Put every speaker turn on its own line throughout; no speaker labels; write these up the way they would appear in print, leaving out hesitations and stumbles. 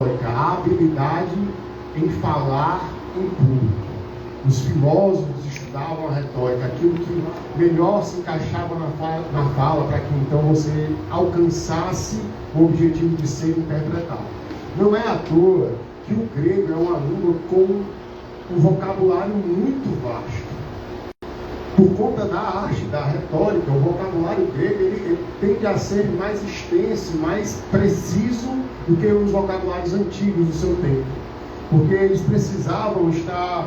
a habilidade em falar em público. Os filósofos estudavam a retórica, aquilo que melhor se encaixava na fala, para que então você alcançasse o objetivo de ser interpretado. Não é à toa que o grego é uma língua com um vocabulário muito vasto. Por conta da arte, da retórica, o vocabulário grego ele tende a ser mais extenso, mais preciso do que os vocabulários antigos do seu tempo. Porque eles precisavam estar,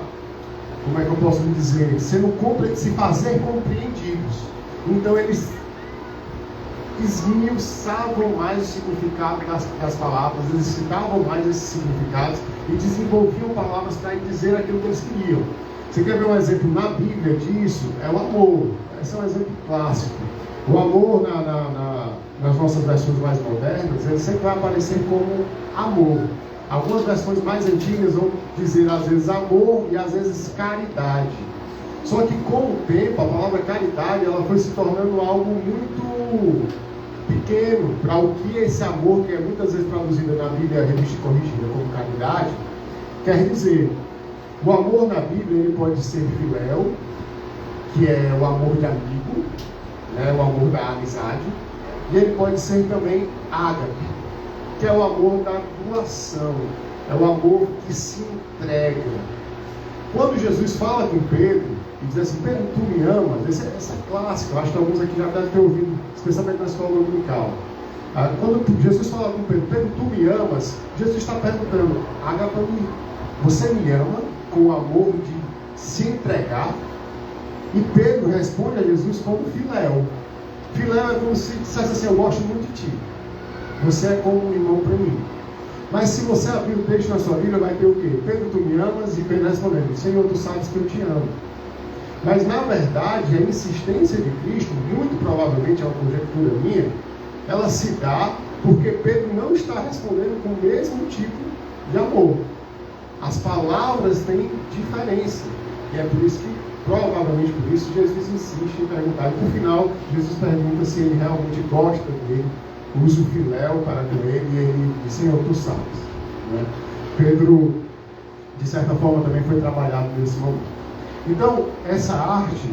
como é que eu posso dizer, se fazer compreendidos. Então eles esmiuçavam mais o significado das palavras, eles citavam mais esses significados e desenvolviam palavras para dizer aquilo que eles queriam. Você quer ver um exemplo na Bíblia disso? É o amor. Esse é um exemplo clássico. O amor nas nossas versões mais modernas, ele sempre vai aparecer como amor. Algumas versões mais antigas vão dizer às vezes amor e às vezes caridade. Só que com o tempo, a palavra caridade ela foi se tornando algo muito pequeno para o que esse amor, que é muitas vezes traduzido na Bíblia, revista e corrigida como caridade, quer dizer. O amor na Bíblia ele pode ser filéu, que é o amor de amigo, né, o amor da amizade, e ele pode ser também ágape, que é o amor da doação, é o amor que se entrega. Quando Jesus fala com Pedro e diz assim: Pedro, tu me amas? Essa é clássica, eu acho que alguns aqui já devem ter ouvido, especialmente na escola dominical. Quando Jesus fala com Pedro: Pedro, tu me amas? Jesus está perguntando: ágape, você me ama? Com o amor de se entregar. E Pedro responde a Jesus como filéu. Filéu é como se dissesse assim: eu gosto muito de ti, você é como um irmão para mim. Mas se você abrir o texto na sua Bíblia, vai ter o quê? Pedro, tu me amas? E Pedro respondendo: Senhor, tu sabes que eu te amo. Mas na verdade a insistência de Cristo, muito provavelmente é uma conjectura minha, ela se dá porque Pedro não está respondendo com o mesmo tipo de amor. As palavras têm diferença. E é por isso que, provavelmente por isso, Jesus insiste em perguntar. E no final, Jesus pergunta se ele realmente gosta dele, usa o filéu para com ele, e ele diz: Senhor, tu sabes. Né? Pedro, de certa forma, também foi trabalhado nesse momento. Então, essa arte,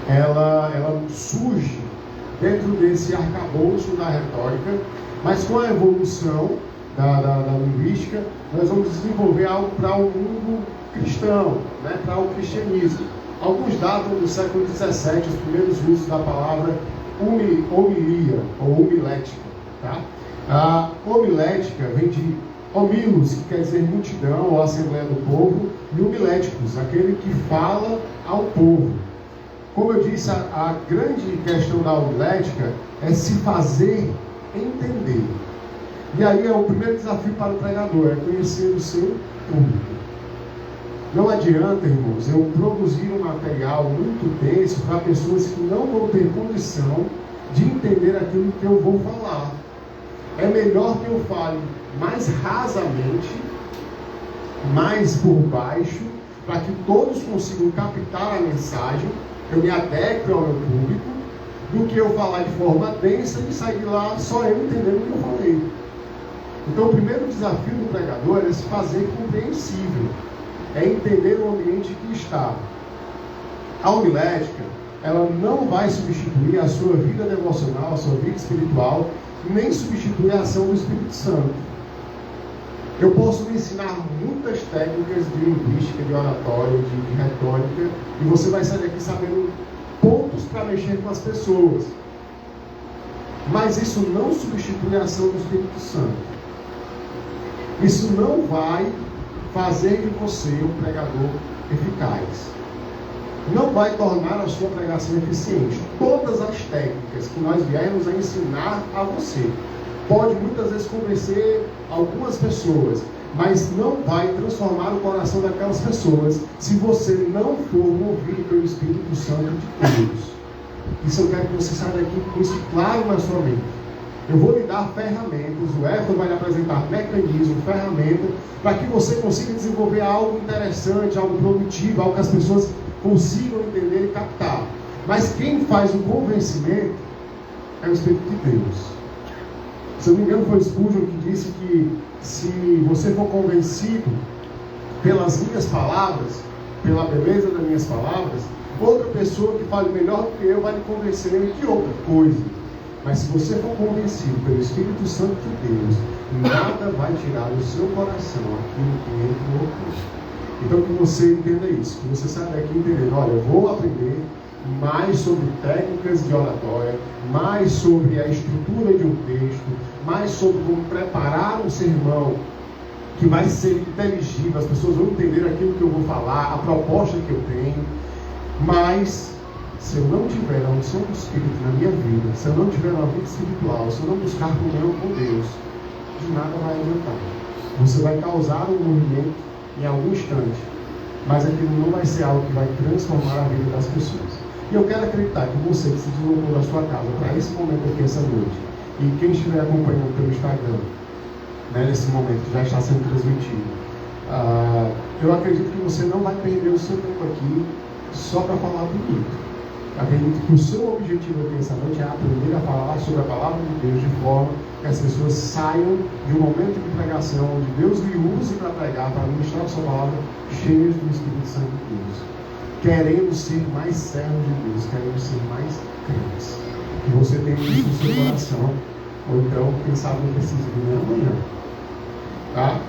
ela surge dentro desse arcabouço da retórica, mas com a evolução da linguística, nós vamos desenvolver algo para o mundo cristão, né, para o cristianismo. Alguns datam do século XVII, os primeiros usos da palavra homilia, ou homilética. Tá? A homilética vem de homilos, que quer dizer multidão, ou assembleia do povo, e homiléticos, aquele que fala ao povo. Como eu disse, a grande questão da homilética é se fazer entender. E aí é o primeiro desafio para o pregador, é conhecer o seu público. Não adianta, irmãos, eu produzir um material muito denso para pessoas que não vão ter condição de entender aquilo que eu vou falar. É melhor que eu fale mais rasamente, mais por baixo, para que todos consigam captar a mensagem, eu me adequo ao meu público, do que eu falar de forma densa e sair lá só eu entendendo o que eu falei. Então o primeiro desafio do pregador é se fazer compreensível, é entender o ambiente que está. A homilética, ela não vai substituir a sua vida devocional, a sua vida espiritual, nem substituir a ação do Espírito Santo. Eu posso lhe ensinar muitas técnicas de linguística, de oratória, de retórica, e você vai sair daqui sabendo pontos para mexer com as pessoas. Mas isso não substitui a ação do Espírito Santo. Isso não vai fazer de você um pregador eficaz. Não vai tornar a sua pregação eficiente. Todas as técnicas que nós viermos a ensinar a você, pode muitas vezes convencer algumas pessoas, mas não vai transformar o coração daquelas pessoas se você não for movido pelo Espírito Santo de Deus. Isso eu quero que você saia daqui com isso claro na sua mente. Eu vou lhe dar ferramentas, o Everton vai lhe apresentar mecanismo, ferramenta, para que você consiga desenvolver algo interessante, algo produtivo, algo que as pessoas consigam entender e captar. Mas quem faz o convencimento é o Espírito de Deus. Se eu não me engano, foi Spurgeon que disse que se você for convencido pelas minhas palavras, pela beleza das minhas palavras, outra pessoa que fale melhor do que eu vai lhe convencer de outra coisa. Mas se você for convencido pelo Espírito Santo de Deus, nada vai tirar do seu coração aquilo que ele colocou. Então que você entenda isso, que você saia daqui entendendo, olha, eu vou aprender mais sobre técnicas de oratória, mais sobre a estrutura de um texto, mais sobre como preparar um sermão que vai ser inteligível, as pessoas vão entender aquilo que eu vou falar, a proposta que eu tenho. Mas se eu não tiver a unção do Espírito na minha vida, se eu não tiver uma vida espiritual, se eu não buscar comunhão com Deus, de nada vai adiantar. Você vai causar um movimento em algum instante, mas aquilo não vai ser algo que vai transformar a vida das pessoas. E eu quero acreditar que você que se deslocou da sua casa para esse momento aqui, essa noite, e quem estiver acompanhando pelo Instagram, né, nesse momento que já está sendo transmitido, eu acredito que você não vai perder o seu tempo aqui só para falar bonito. Acredito que o seu objetivo aqui essa noite é aprender a falar sobre a palavra de Deus de forma que as pessoas saiam de um momento de pregação onde Deus lhe use para pregar, para ministrar a sua palavra, cheios do Espírito Santo de Deus, querendo ser mais servos de Deus, querendo ser mais crentes. Que você tenha isso no seu coração, ou então, quem sabe, não precisa vir amanhã. Tá?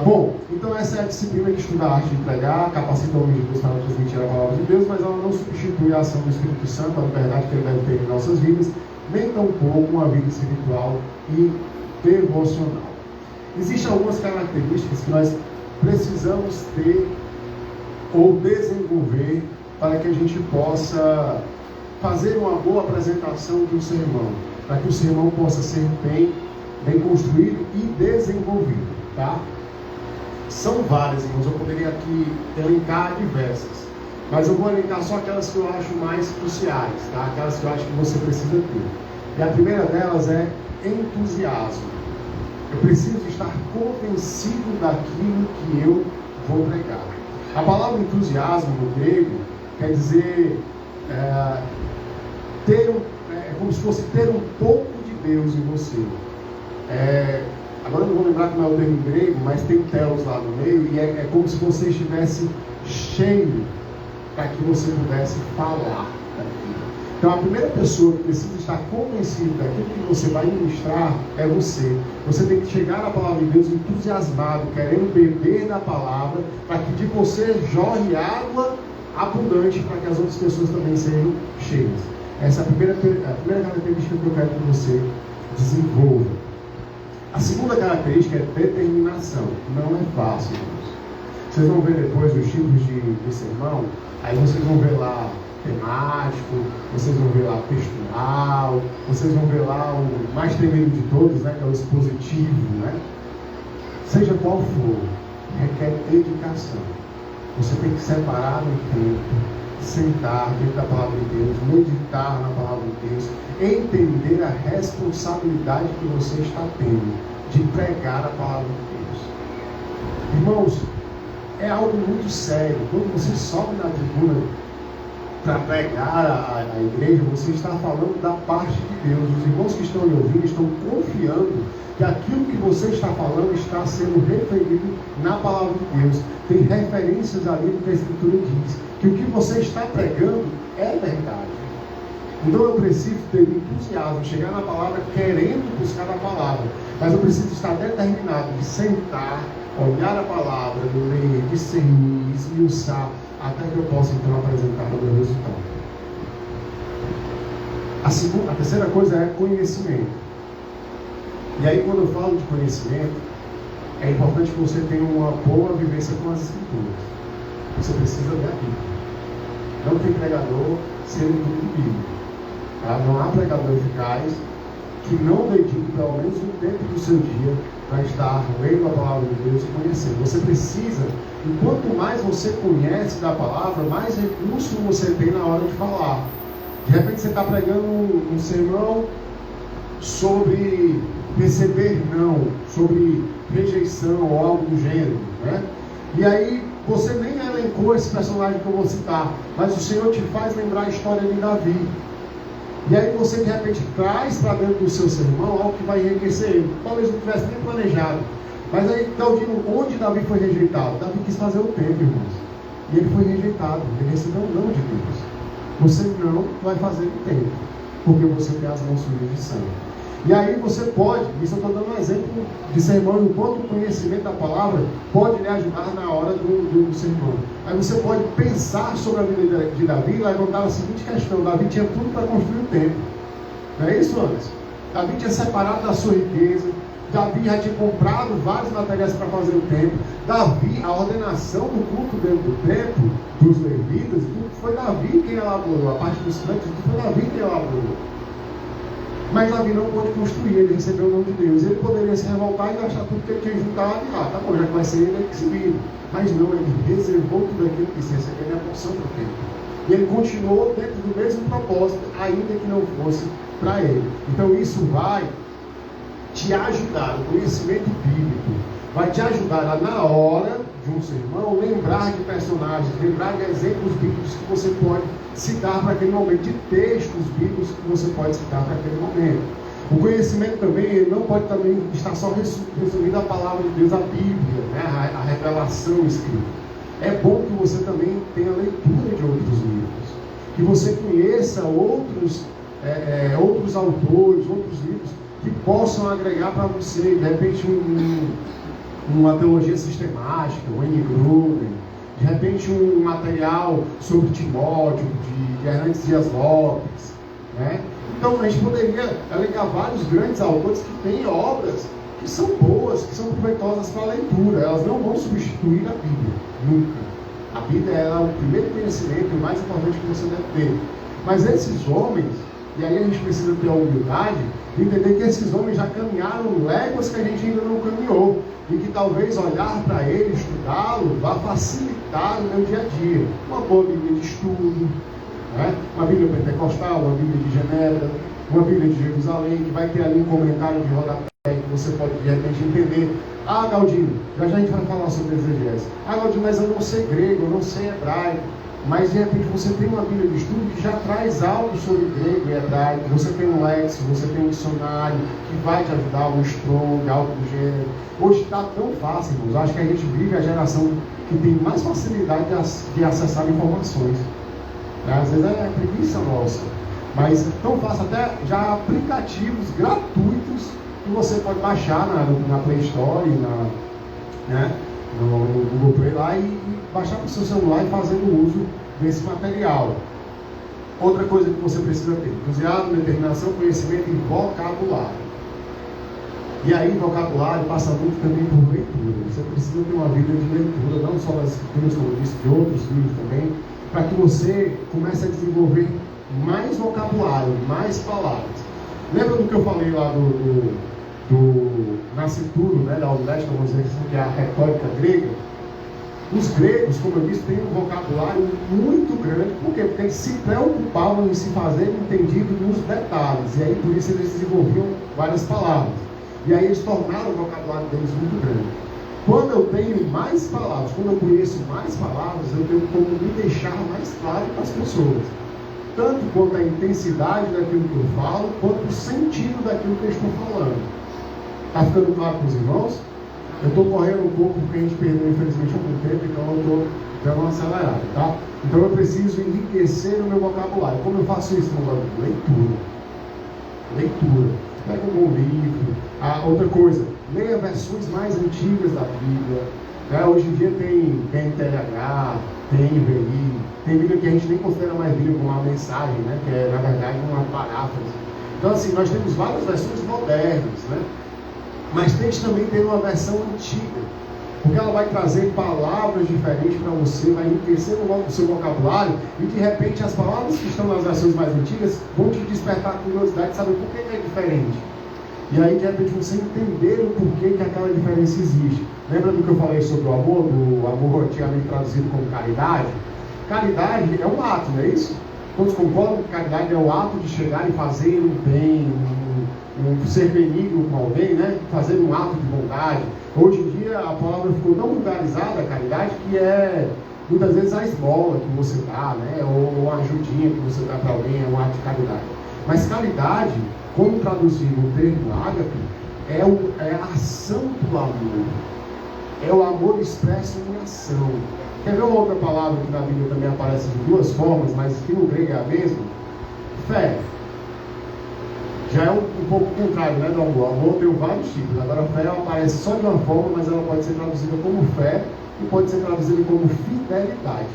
Bom, então essa é a disciplina que estuda a arte de pregar, capacita o homem de Deus para transmitir a palavra de Deus, mas ela não substitui a ação do Espírito Santo, a liberdade que ele deve ter em nossas vidas, nem tampouco uma vida espiritual e devocional. Existem algumas características que nós precisamos ter ou desenvolver para que a gente possa fazer uma boa apresentação de um sermão, para que o sermão possa ser bem construído e desenvolvido, tá? São várias, irmãos, eu poderia aqui elencar diversas, mas eu vou elencar só aquelas que eu acho mais cruciais, tá? Aquelas que eu acho que você precisa ter. E a primeira delas é entusiasmo. Eu preciso estar convencido daquilo que eu vou pregar. A palavra entusiasmo no grego quer dizer como se fosse ter um pouco de Deus em você. Agora eu não vou lembrar como é o termo em grego, mas tem telos lá no meio, e é como se você estivesse cheio para que você pudesse falar daquilo. Então a primeira pessoa que precisa estar convencida daquilo que você vai ministrar é você. Você tem que chegar na palavra de Deus entusiasmado, querendo beber da palavra, para que de você jorre água abundante para que as outras pessoas também sejam cheias. Essa é a primeira característica que eu quero que você desenvolva. A segunda característica é determinação. Não é fácil, irmãos. Vocês vão ver depois os tipos de sermão, aí vocês vão ver lá temático, vocês vão ver lá textual, vocês vão ver lá o mais temido de todos, né, que é o expositivo, né? Seja qual for, requer dedicação. Você tem que separar um tempo, sentar dentro da palavra de Deus, meditar na palavra de Deus, entender a responsabilidade que você está tendo de pregar a palavra de Deus. Irmãos, é algo muito sério. Quando você sobe na tribuna para pregar a igreja, você está falando da parte de Deus. Os irmãos que estão lhe ouvindo estão confiando que aquilo que você está falando está sendo referido na palavra de Deus. Tem referências ali do que a Escritura diz, que o que você está pregando é verdade. Então eu preciso ter entusiasmo, chegar na palavra querendo buscar a palavra, mas eu preciso estar determinado de sentar, olhar a palavra, ler, discernir, esmiuçar, até que eu possa então apresentar o meu resultado. A terceira coisa é conhecimento. E aí, quando eu falo de conhecimento, é importante que você tenha uma boa vivência com as Escrituras. Você precisa ler a Bíblia. Não tem pregador sem estudo de Bíblia. Tá? Não há pregador eficaz que não dedique pelo menos um tempo do seu dia para estar lendo a palavra de Deus e conhecendo. Você precisa, e quanto mais você conhece da palavra, mais recurso você tem na hora de falar. De repente você está pregando um sermão sobre receber não, sobre rejeição ou algo do gênero, né? E aí você nem elencou esse personagem que eu vou citar, mas o Senhor te faz lembrar a história de Davi. E aí você de repente traz para dentro do seu sermão algo que vai enriquecer ele. Talvez não tivesse nem planejado, Mas aí, Galdino, onde Davi foi rejeitado? Davi quis fazer o templo, irmãos. E ele foi rejeitado. Ele recebeu um não de Deus. Você não vai fazer o templo, porque você tem as mãos sujas de sangue. E aí você pode, isso eu estou dando um exemplo de sermão, o quanto o conhecimento da palavra pode lhe ajudar na hora do sermão. Aí você pode pensar sobre a vida de Davi e levantar a seguinte questão: Davi tinha tudo para construir o templo. Não é isso, Anderson? Davi tinha separado da sua riqueza, Davi já tinha comprado vários materiais para fazer o templo. Davi, a ordenação do culto dentro do templo, dos levitas, foi Davi quem elaborou, a parte dos cantos, foi Davi quem elaborou. Mas Davi não pôde construir, ele recebeu o nome de Deus. Ele poderia se revoltar e gastar tudo que ele tinha juntado e tá bom, já que vai ser ele que se vira. Mas não, ele reservou tudo aquilo que se recebeu, minha porção para o tempo. E ele continuou dentro do mesmo propósito, ainda que não fosse para ele. Então isso vai te ajudar, o conhecimento bíblico vai te ajudar a, na hora de um sermão, lembrar de personagens, lembrar de exemplos bíblicos que você pode citar para aquele momento, de textos bíblicos que você pode citar para aquele momento. O conhecimento também, ele não pode também estar só resumido a palavra de Deus, a Bíblia, né? a revelação escrita. É bom que você também tenha leitura de outros livros, que você conheça outros autores, outros livros que possam agregar para você, de repente uma teologia sistemática, um N. Gruden, de repente um material sobre Timóteo, de Hernandes Dias Lopes, né? Então a gente poderia alegar vários grandes autores que têm obras que são boas, que são proveitosas para a leitura. Elas não vão substituir a Bíblia, nunca. A Bíblia é o primeiro conhecimento e o mais importante que você deve ter. Mas esses homens, e aí a gente precisa ter a humildade de entender que esses homens já caminharam léguas que a gente ainda não caminhou, e que talvez olhar para ele, estudá-lo, vá facilitar o meu dia a dia. Uma boa Bíblia de estudo, né? Uma Bíblia pentecostal, uma Bíblia de Genebra, uma Bíblia de Jerusalém, que vai ter ali um comentário de rodapé que você pode de repente entender. Ah, Galdino, já a gente vai falar sobre exegese. Ah, Galdino, mas eu não sei grego, eu não sei hebraico. Mas de repente você tem uma Bíblia de estudo que já traz algo sobre grego e hebraico, você tem um léxico, você tem um dicionário que vai te ajudar, um Strong, algo do gênero. Hoje está tão fácil, irmãos. Acho que a gente vive a geração que tem mais facilidade de acessar informações. Às vezes é preguiça nossa, mas é tão fácil, até já aplicativos gratuitos que você pode baixar na Play Store, no Google Play lá e baixar para o seu celular e fazendo uso desse material. Outra coisa que você precisa ter: entusiasmo, determinação, conhecimento e vocabulário. E aí vocabulário passa muito também por leitura. Você precisa ter uma vida de leitura, não só das escrituras, como eu disse, de outros livros também, para que você comece a desenvolver mais vocabulário, mais palavras. Lembra do que eu falei lá do Nascituro, né, da Auléstica, vamos dizer assim, que é a retórica grega? Os gregos, como eu disse, têm um vocabulário muito grande. Por quê? Porque eles se preocupavam em se fazer entendido nos detalhes. E aí, por isso, eles desenvolviam várias palavras. E aí, eles tornaram o vocabulário deles muito grande. Quando eu tenho mais palavras, quando eu conheço mais palavras, eu tenho como me deixar mais claro para as pessoas. Tanto quanto a intensidade daquilo que eu falo, quanto o sentido daquilo que eu estou falando. Está ficando claro para os irmãos? Eu estou correndo um pouco porque a gente perdeu, infelizmente, algum tempo, então eu estou dando uma acelerada, tá? Então eu preciso enriquecer o meu vocabulário. Como eu faço isso? Leitura. Leitura. Pega um bom livro. Outra coisa, leia versões mais antigas da Bíblia. Hoje em dia tem NTLH, tem NVI, tem Bíblia que a gente nem considera mais Bíblia como uma mensagem, né? Que é, na verdade, uma paráfrase. Então, assim, nós temos várias versões modernas, né? Mas tente também ter uma versão antiga, porque ela vai trazer palavras diferentes para você, vai enriquecer o seu vocabulário, e de repente as palavras que estão nas versões mais antigas vão te despertar a curiosidade de saber por que é diferente. E aí de repente você entender o porquê que aquela diferença existe. Lembra do que eu falei sobre o amor antigamente traduzido como caridade? Caridade é um ato, não é isso? Todos concordam que caridade é o ato de chegar e fazer um bem, ser benigno com alguém, né? Fazer um ato de bondade. Hoje em dia a palavra ficou tão vulgarizada, a caridade, que é muitas vezes a esmola que você dá, né? Ou a ajudinha que você dá para alguém, é um ato de caridade. Mas caridade, como traduzir o termo ágape, é a ação do amor. É o amor expresso em ação. Quer ver uma outra palavra que na Bíblia também aparece de duas formas, mas que no grego é a mesma? Fé. Já é um pouco contrário, né, do amor. O amor tem vários tipos. Agora a fé aparece só de uma forma, mas ela pode ser traduzida como fé e pode ser traduzida como fidelidade.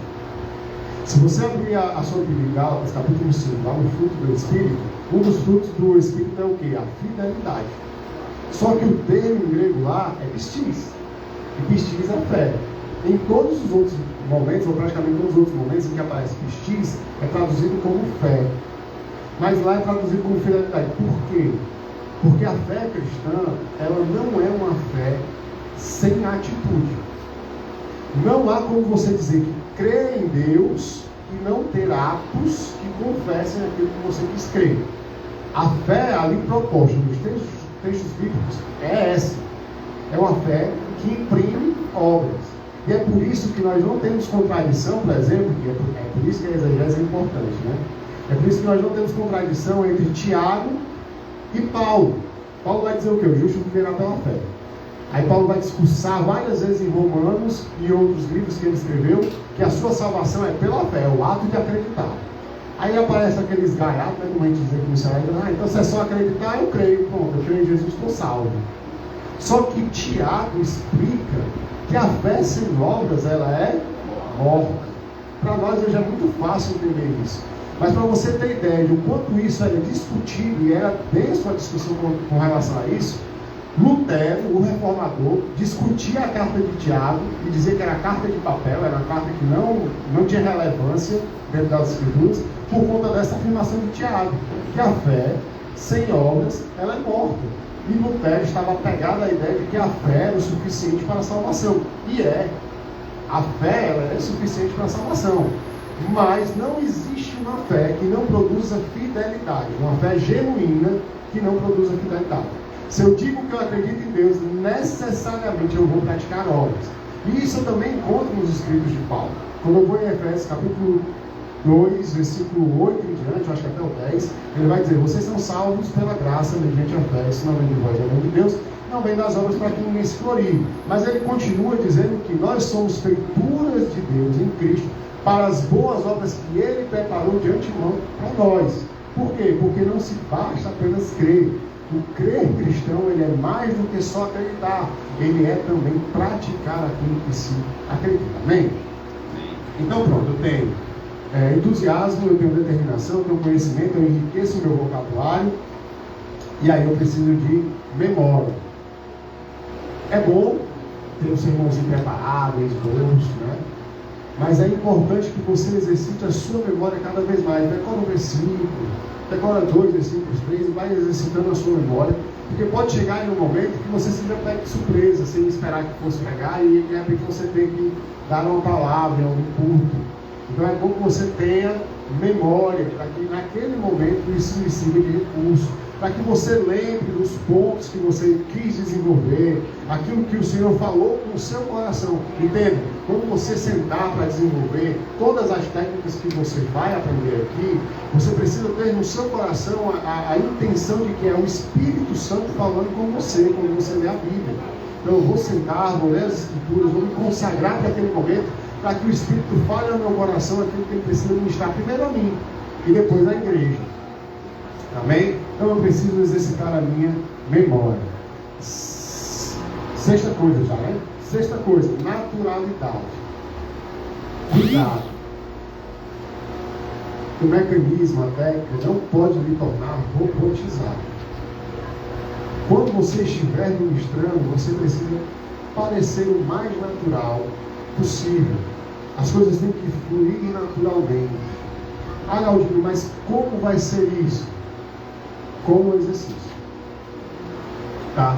Se você abrir a sua Bíblia em Gálatas, capítulo 5, lá no fruto do Espírito, um dos frutos do Espírito é o quê? A fidelidade. Só que o termo em grego lá é pistis. E pistis é fé. Em todos os outros momentos, ou praticamente todos os outros momentos em que aparece pistis, é traduzido como fé. Mas lá é traduzido como fidelidade. Por quê? Porque a fé cristã, ela não é uma fé sem atitude. Não há como você dizer que crê em Deus e não ter atos que confessem aquilo que você diz crer. A fé ali proposta nos textos bíblicos é essa. É uma fé que imprime obras. E é por isso que nós não temos contradição, por exemplo, é por isso que a exegese é importante, né? É por isso que nós não temos contradição entre Tiago e Paulo. Paulo vai dizer o quê? O justo viverá pela fé. Aí Paulo vai discursar várias vezes em Romanos e outros livros que ele escreveu, que a sua salvação é pela fé, é o ato de acreditar. Aí aparece aqueles gaiatos, né, como a gente diz aqui no Ceará, então se é só acreditar, eu creio, pronto, eu creio em Jesus, estou salvo. Só que Tiago explica que a fé sem obras, ela é morta. Para nós hoje é muito fácil entender isso. Mas para você ter ideia de o quanto isso era discutido e era denso a discussão com relação a isso, Lutero, o reformador, discutia a carta de Tiago e dizia que era carta de papel, era uma carta que não tinha relevância dentro das Escrituras, por conta dessa afirmação de Tiago, que a fé sem obras, ela é morta. E Lutero estava apegado à ideia de que a fé era o suficiente para a salvação. E é. A fé, ela é suficiente para a salvação. Mas não existe uma fé que não produza fidelidade. Uma fé genuína que não produza fidelidade. Se eu digo que eu acredito em Deus, necessariamente eu vou praticar obras. E isso eu também encontro nos escritos de Paulo. Quando eu vou em Efésios capítulo 2, versículo 8 em diante, eu acho que até o 10, ele vai dizer: vocês são salvos pela graça mediante a fé. Isso não vem de vós, é vem de Deus, não vem das obras para que ninguém se glorie. Mas ele continua dizendo que nós somos feituras de Deus em Cristo para as boas obras que ele preparou de antemão para nós. Por quê? Porque não se basta apenas crer. O crer cristão, ele é mais do que só acreditar. Ele é também praticar aquilo que se acredita. Amém? Então pronto, eu tenho entusiasmo, eu tenho determinação, eu tenho conhecimento, eu enriqueço o meu vocabulário. E aí eu preciso de memória. É bom ter um sermãozinho preparado, esboço, né? Mas é importante que você exercite a sua memória cada vez mais. Decora um versículo, decora 2 versículos, 3 e vai exercitando a sua memória. Porque pode chegar em um momento que você se pega de surpresa, sem esperar que fosse pegar, e de repente você tem que dar uma palavra em algum culto. Então é bom que você tenha memória, para que naquele momento isso lhe sirva de recurso, para que você lembre dos pontos que você quis desenvolver, aquilo que o Senhor falou com o seu coração. Entende? Quando você sentar para desenvolver todas as técnicas que você vai aprender aqui, você precisa ter no seu coração a intenção de que é o Espírito Santo falando com você, quando você lê a Bíblia. Então eu vou sentar, vou ler as Escrituras, vou me consagrar para aquele momento, para que o Espírito fale ao meu coração aquilo que ele precisa ministrar primeiro a mim e depois à igreja. Amém? Então eu preciso exercitar a minha memória. Sexta coisa já, né? Sexta coisa, naturalidade. Cuidado. O mecanismo, a técnica, não pode lhe tornar robotizado. Quando você estiver ministrando, você precisa parecer o mais natural possível. As coisas têm que fluir naturalmente. Ah, Galdino, mas como vai ser isso? Com o exercício. Tá?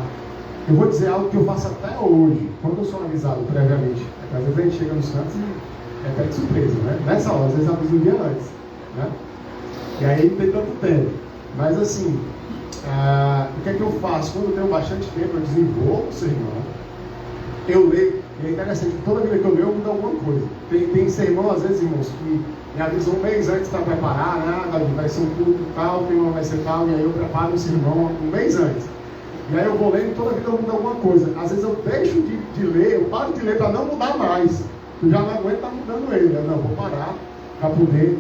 Eu vou dizer algo que eu faço até hoje. Quando eu sou avisado previamente, às vezes a gente chega nos cantos e é até de surpresa, né? Nessa hora, às vezes avisa um dia antes, né? E aí não tem tanto tempo. Mas assim, o que é que eu faço? Quando eu tenho bastante tempo, eu desenvolvo o sermão, eu leio. E é interessante, toda vida que eu leio, eu mudo alguma coisa. Tem sermão, às vezes, irmãos, que me avisam um mês antes para preparar, né? Vai ser um culto tal, tem uma vai ser tal, e aí eu preparo o sermão um mês antes. E aí eu vou lendo e toda vida eu mudo alguma coisa. Às vezes eu deixo de ler, eu paro de ler para não mudar mais. Eu já não aguento estar mudando ele. Eu não, vou parar para poder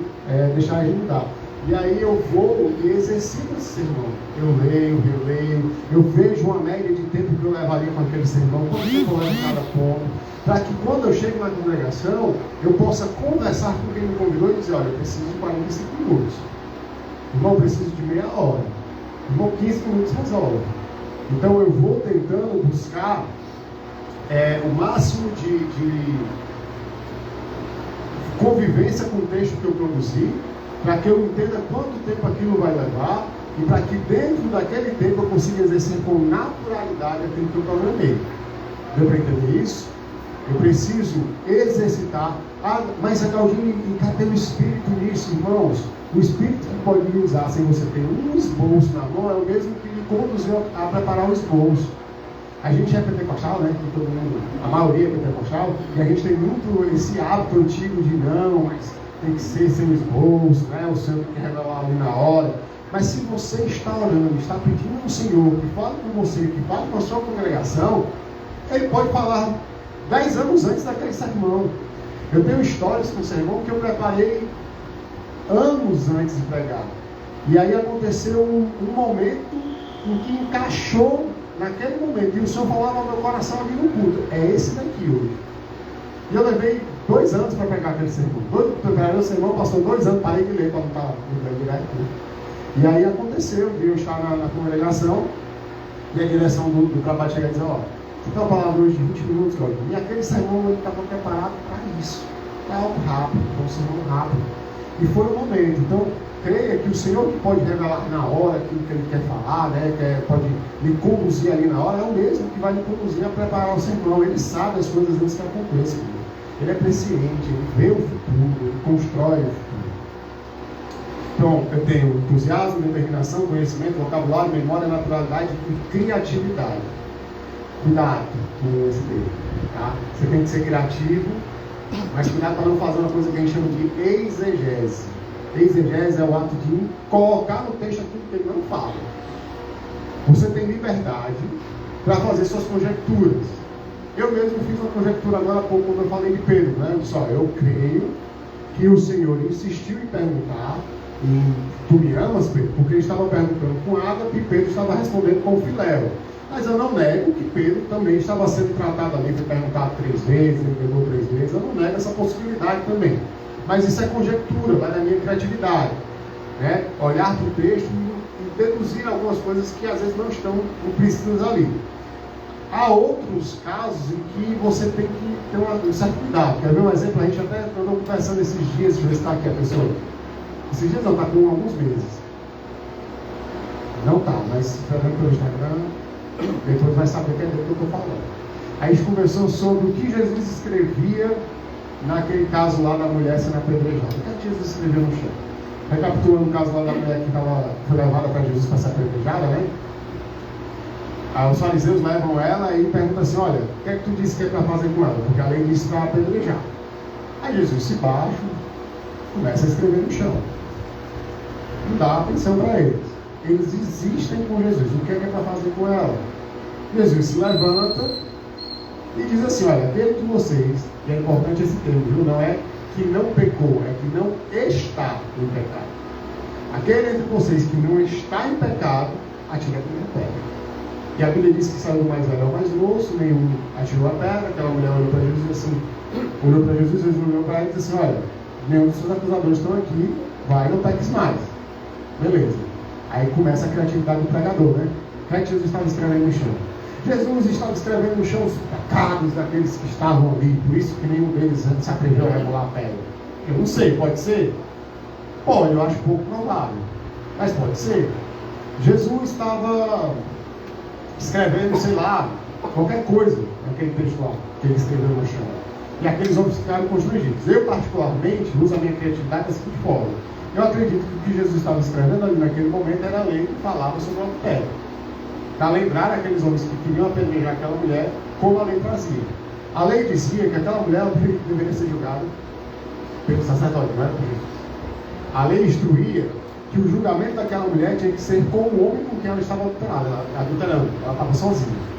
deixar ele mudar. E aí eu vou e exercito esse sermão. Eu leio, releio, eu vejo uma média de tempo que eu levaria com aquele sermão, quanto tempo eu levo cada ponto, para que quando eu chego na congregação, eu possa conversar com quem me convidou e dizer, olha, eu preciso de 45 minutos. Irmão, eu preciso de meia hora. Irmão, 15 minutos resolve. Então eu vou tentando buscar o máximo de convivência com o texto que eu produzi, para que eu entenda quanto tempo aquilo vai levar e para que dentro daquele tempo eu consiga exercer com naturalidade aquilo que eu programei. Deu para entender isso? Eu preciso exercitar. Mas a Galdinho, cadê o Espírito nisso, irmãos? O Espírito que pode lhe usar sem você ter um esboço na mão é o mesmo que lhe conduziu a preparar o esboço. A gente é pentecostal, né? Todo mundo, a maioria é pentecostal, e a gente tem muito esse hábito antigo de não, mas tem que ser sem esboço, né? O Senhor tem que revelar ali na hora. Mas se você está orando, está pedindo ao Senhor que fale com você, que fale com a sua congregação, Ele pode falar 10 anos antes daquele sermão. Eu tenho histórias com o sermão que eu preparei anos antes de pregar. E aí aconteceu um momento em que encaixou naquele momento. E o Senhor falava ao meu coração ali no culto. É esse daqui hoje. E eu levei 2 anos para pregar aquele sermão. Preparei o sermão, passou 2 anos, parei de ler para não estar direto. E aí aconteceu, eu estar na congregação, e a direção do trabalho chega e diz, ó, você tem uma palavra hoje de 20 minutos, Cláudio. E aquele sermão ele estava preparado para isso. Para algo rápido, para um sermão rápido. E foi o momento. Então, creia que o Senhor que pode revelar na hora aquilo que Ele quer falar, né, pode lhe conduzir ali na hora, é o mesmo que vai lhe conduzir a preparar o sermão. Ele sabe as coisas antes que aconteçam. Ele é presciente, ele vê o futuro, ele constrói o futuro. Então, eu tenho entusiasmo, determinação, conhecimento, vocabulário, memória, naturalidade e criatividade. Cuidado com esse termo, tá? Você tem que ser criativo, mas cuidado para não fazer uma coisa que a gente chama de exegese. Exegese é o ato de colocar no texto aquilo que ele não fala. Você tem liberdade para fazer suas conjecturas. Eu mesmo fiz uma conjectura agora há pouco, quando eu falei de Pedro, né? Só, eu creio que o Senhor insistiu em perguntar, tu me amas, Pedro? Porque ele estava perguntando com ágape e Pedro estava respondendo com filéu. Mas eu não nego que Pedro também estava sendo tratado ali, foi perguntado 3 vezes, ele pegou 3 vezes, eu não nego essa possibilidade também. Mas isso é conjectura, vai da minha criatividade, né? Olhar para o texto e deduzir algumas coisas que às vezes não estão implícitas ali. Há outros casos em que você tem que ter um certo cuidado. Quer ver um exemplo? A gente até andou conversando esses dias, deixa eu ver se está aqui a pessoa. Esses dias não, está com alguns meses. Não está, mas se for pelo Instagram, depois vai saber que é dele que eu estou falando. A gente conversou sobre o que Jesus escrevia naquele caso lá da mulher sendo apedrejada. O que Jesus escreveu no chão? Recapitulando o caso lá da mulher que foi levada para Jesus para ser apedrejada, né? Os fariseus levam ela e perguntam assim, olha, o que é que tu disse que é para fazer com ela? Porque a lei disse para apedrejar. Aí Jesus se baixa, começa a escrever no chão. Não dá atenção para eles. Eles existem com Jesus. O que é para fazer com ela? Jesus se levanta e diz assim, olha, aquele de vocês, e é importante esse termo, viu? Não é que não pecou, é que não está em pecado. Aquele entre vocês que não está em pecado, atira a primeira pedra. E a Bíblia diz que saiu mais velho ao mais moço, nenhum atirou a pedra. Aquela mulher olhou para Jesus e assim, Jesus olhou para ela e disse assim, olha, nenhum dos seus acusadores estão aqui, vai, não peques mais. Beleza. Aí começa a criatividade do pregador, né? O que é que Jesus estava escrevendo no chão? Jesus estava escrevendo no chão os pecados daqueles que estavam ali, por isso que nenhum deles se atreveu a rebolar a pedra. Eu não sei, pode ser? Pode, eu acho pouco provável, mas pode ser. Jesus estava escrevendo, sei lá, qualquer coisa naquele texto lá que ele escreveu no chão. E aqueles homens ficaram constrangidos. Eu, particularmente, uso a minha criatividade da seguinte forma. Eu acredito que o que Jesus estava escrevendo ali naquele momento era a lei que falava sobre o adultério. Para lembrar aqueles homens que queriam apedrejar aquela mulher, como a lei trazia. A lei dizia que aquela mulher deveria ser julgada pelo sacerdote, não era por Jesus. A lei instruía que o julgamento daquela mulher tinha que ser com o homem com quem ela estava adulterando. Ela estava sozinha.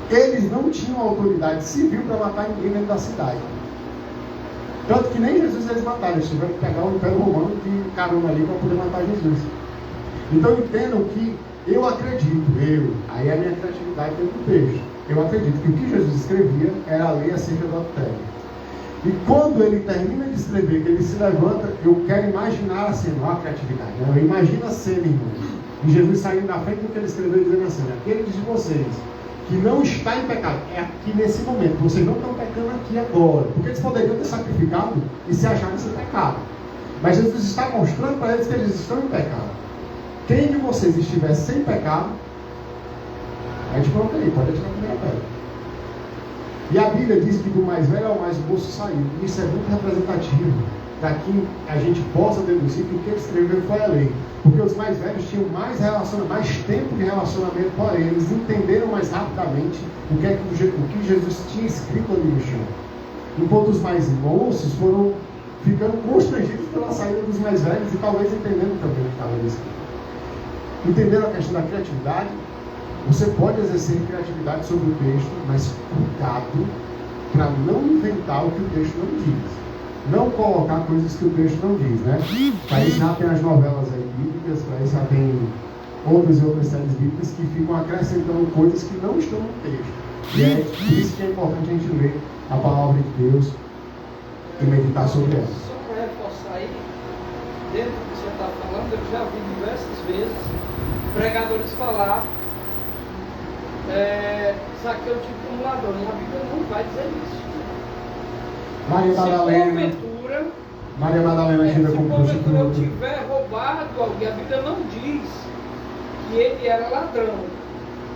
Eles não tinham autoridade civil para matar ninguém dentro da cidade. Tanto que nem Jesus eles mataram. Eles tiveram que pegar o Império Romano de carona ali para poder matar Jesus. Então entendam que eu acredito, aí a minha criatividade dentro do texto. Eu acredito que o que Jesus escrevia era a lei acerca do adultério. E quando ele termina de escrever, que ele se levanta, eu quero imaginar a cena, olha a criatividade, né? Eu imagino a cena, irmãos. E Jesus saindo na frente do que ele escreveu, dizendo assim: aqueles de vocês que não está em pecado, é aqui nesse momento, vocês não estão pecando aqui agora. Porque eles poderiam ter sacrificado e se acharam ser pecado. Mas Jesus está mostrando para eles que eles estão em pecado. Quem de vocês estiver sem pecado, a gente coloca aí, pode atirar a primeira pedra. E a Bíblia diz que do mais velho ao mais moço saiu. Isso é muito representativo para que a gente possa deduzir que o que ele escreveu foi a lei. Porque os mais velhos tinham mais tempo de relacionamento com ele. Eles entenderam mais rapidamente o que Jesus tinha escrito ali no chão. Enquanto os mais moços foram ficando constrangidos pela saída dos mais velhos e talvez entendendo também o que estava ali escrito. Entenderam a questão da criatividade? Você pode exercer criatividade sobre o texto, mas cuidado para não inventar o que o texto não diz. Não colocar coisas que o texto não diz, né? Para isso já tem as novelas aí bíblicas, para isso já tem outras e outras séries bíblicas que ficam acrescentando coisas que não estão no texto. E é por isso que é importante a gente ler a palavra de Deus e meditar sobre ela.
Só para reforçar aí, dentro do que você está falando, eu já vi diversas vezes pregadores falar Zaqueu tipo um ladrão, e a Bíblia não vai dizer isso.
Maria Madalena chega como prostituta.
Se porventura eu tiver roubado alguém, a Bíblia não diz que ele era ladrão.